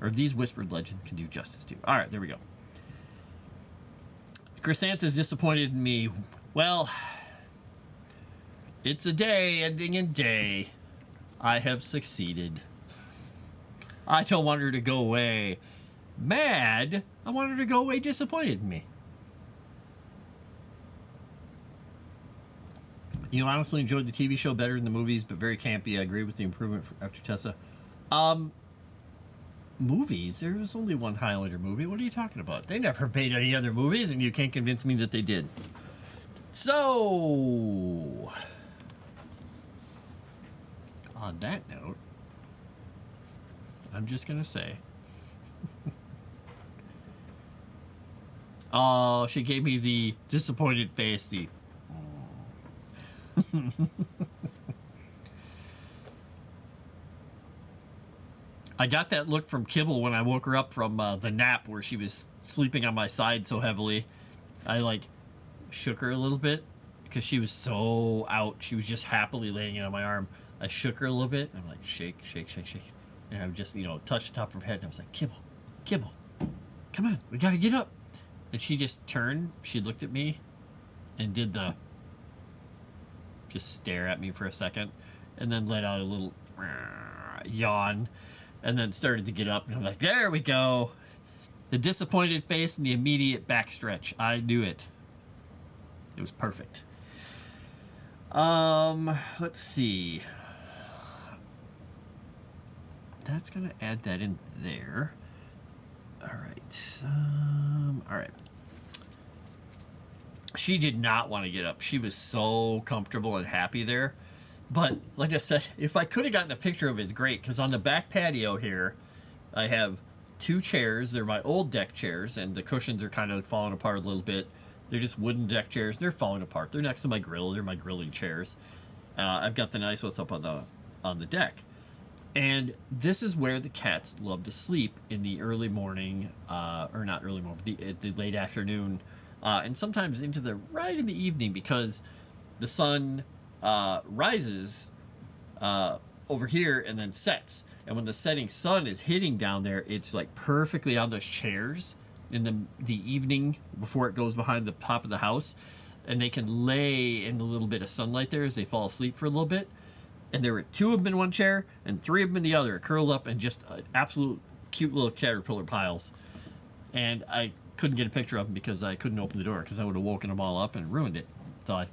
or these whispered legends can do justice to. All right, there we go. Chrysanthe is disappointed in me Well, it's a day ending in day. I have succeeded. I don't want her to go away mad. I want her to go away disappointed in me. You know, I honestly enjoyed the TV show better than the movies, but very campy. I agree with the improvement after Tessa. Movies? There was only one Highlander movie. What are you talking about? They never made any other movies, and you can't convince me that they did. So, on that note, I'm just going to say. Oh, she gave me the disappointed face, the... I got that look from Kibble when I woke her up from the nap where she was sleeping on my side so heavily. I like shook her a little bit because she was so out. She was just happily laying on my arm. I shook her a little bit. And I'm like, shake, shake, shake, shake. And I would just, touch the top of her head. And I was like, Kibble, Kibble, come on, we got to get up. And she just turned. She looked at me and did the just stare at me for a second and then let out a little yawn. And then started to get up, and I'm like, there we go. The disappointed face and the immediate backstretch. I knew it. It was perfect. Let's see. That's going to add that in there. All right. All right. She did not want to get up. She was so comfortable and happy there. But, like I said, if I could have gotten a picture of it, it's great. Because on the back patio here, I have 2 chairs. They're my old deck chairs. And the cushions are kind of falling apart a little bit. They're just wooden deck chairs. They're falling apart. They're next to my grill. They're my grilling chairs. I've got the nice ones up on the deck. And this is where the cats love to sleep in the early morning. Or not early morning, the late afternoon. And sometimes into the right in the evening. Because the sun... rises over here and then sets, and when the setting sun is hitting down there, it's like perfectly on those chairs in the evening before it goes behind the top of the house, and they can lay in a little bit of sunlight there as they fall asleep for a little bit. And there were 2 of them in one chair and 3 of them in the other, curled up in just absolute cute little caterpillar piles. And I couldn't get a picture of them because I couldn't open the door, because I would have woken them all up and ruined it. So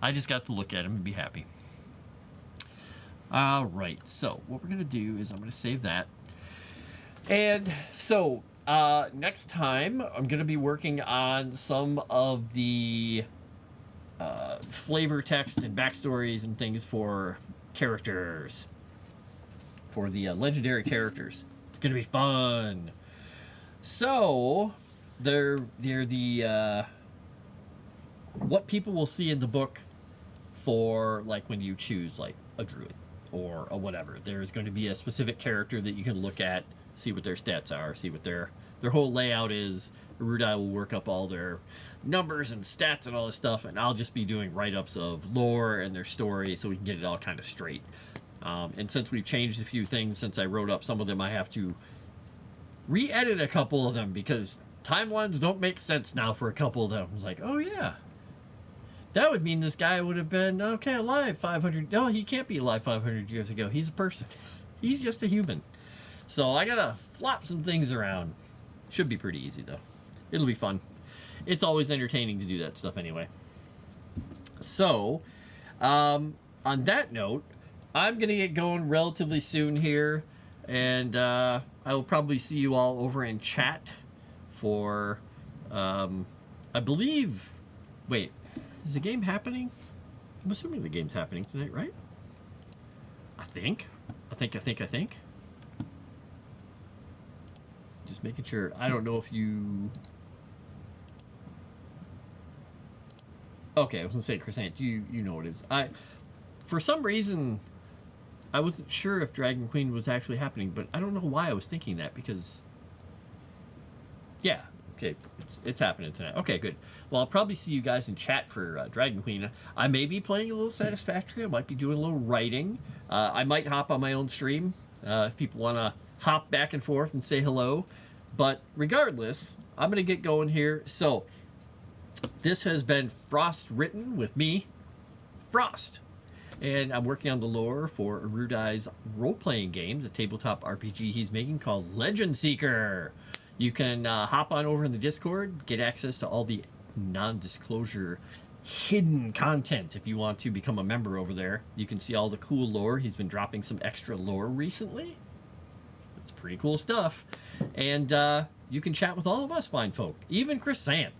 I just got to look at him and be happy. All right, so what we're going to do is I'm going to save that. And so next time I'm going to be working on some of the flavor text and backstories and things for characters. For the legendary characters. It's going to be fun. So they're the... what people will see in the book for, like, when you choose, like, a druid or a whatever. There's going to be a specific character that you can look at, see what their stats are, see what their whole layout is. Erudi will work up all their numbers and stats and all this stuff, and I'll just be doing write-ups of lore and their story so we can get it all kind of straight. And since we've changed a few things since I wrote up some of them, I have to re-edit a couple of them because timelines don't make sense now for a couple of them. I was like, oh yeah. That would mean this guy would have been, alive 500... No, he can't be alive 500 years ago. He's a person. He's just a human. So I gotta flop some things around. Should be pretty easy, though. It'll be fun. It's always entertaining to do that stuff anyway. So, on that note, I'm gonna get going relatively soon here. And I will probably see you all over in chat for, I believe... Wait. Is the game happening? I'm assuming the game's happening tonight, right? I think. Just making sure. I don't know if you... Okay, I was going to say, Chrysanth, you know what it is. For some reason, I wasn't sure if Dragon Queen was actually happening, but I don't know why I was thinking that, because... Yeah. Okay, it's happening tonight. Okay, good. Well, I'll probably see you guys in chat for Dragon Queen. I may be playing a little Satisfactory. I might be doing a little writing. I might hop on my own stream if people want to hop back and forth and say hello. But regardless, I'm going to get going here. So, This has been Frost Written with me, Frost. And I'm working on the lore for Erudi's role-playing game, the tabletop RPG he's making called Legend Seeker. You can hop on over in the Discord, get access to all the non-disclosure hidden content if you want to become a member over there. You can see all the cool lore. He's been dropping some extra lore recently. It's pretty cool stuff. And you can chat with all of us fine folk, even Chrysanth.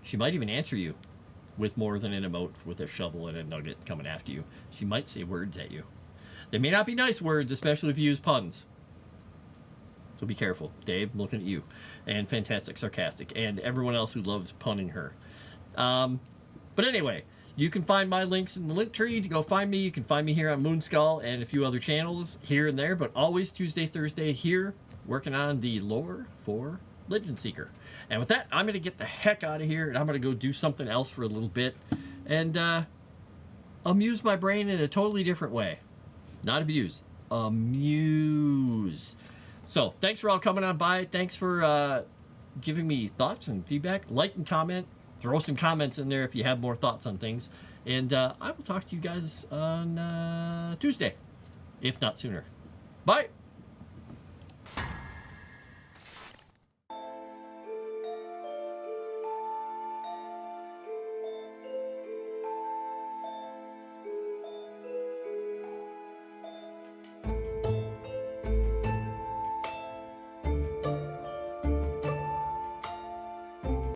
She might even answer you with more than an emote with a shovel and a nugget coming after you. She might say words at you. They may not be nice words, especially if you use puns. So be careful. Dave, I'm looking at you. And Fantastic Sarcastic. And everyone else who loves punning her. But anyway, you can find my links in the link tree to go find me. You can find me here on Moonskull and a few other channels here and there. But always Tuesday, Thursday here, working on the lore for Legend Seeker. And with that, I'm going to get the heck out of here, and I'm going to go do something else for a little bit and amuse my brain in a totally different way. Not abuse. Amuse. So, thanks for all coming on by. Thanks for giving me thoughts and feedback. Like and comment. Throw some comments in there if you have more thoughts on things. And I will talk to you guys on Tuesday, if not sooner. Bye.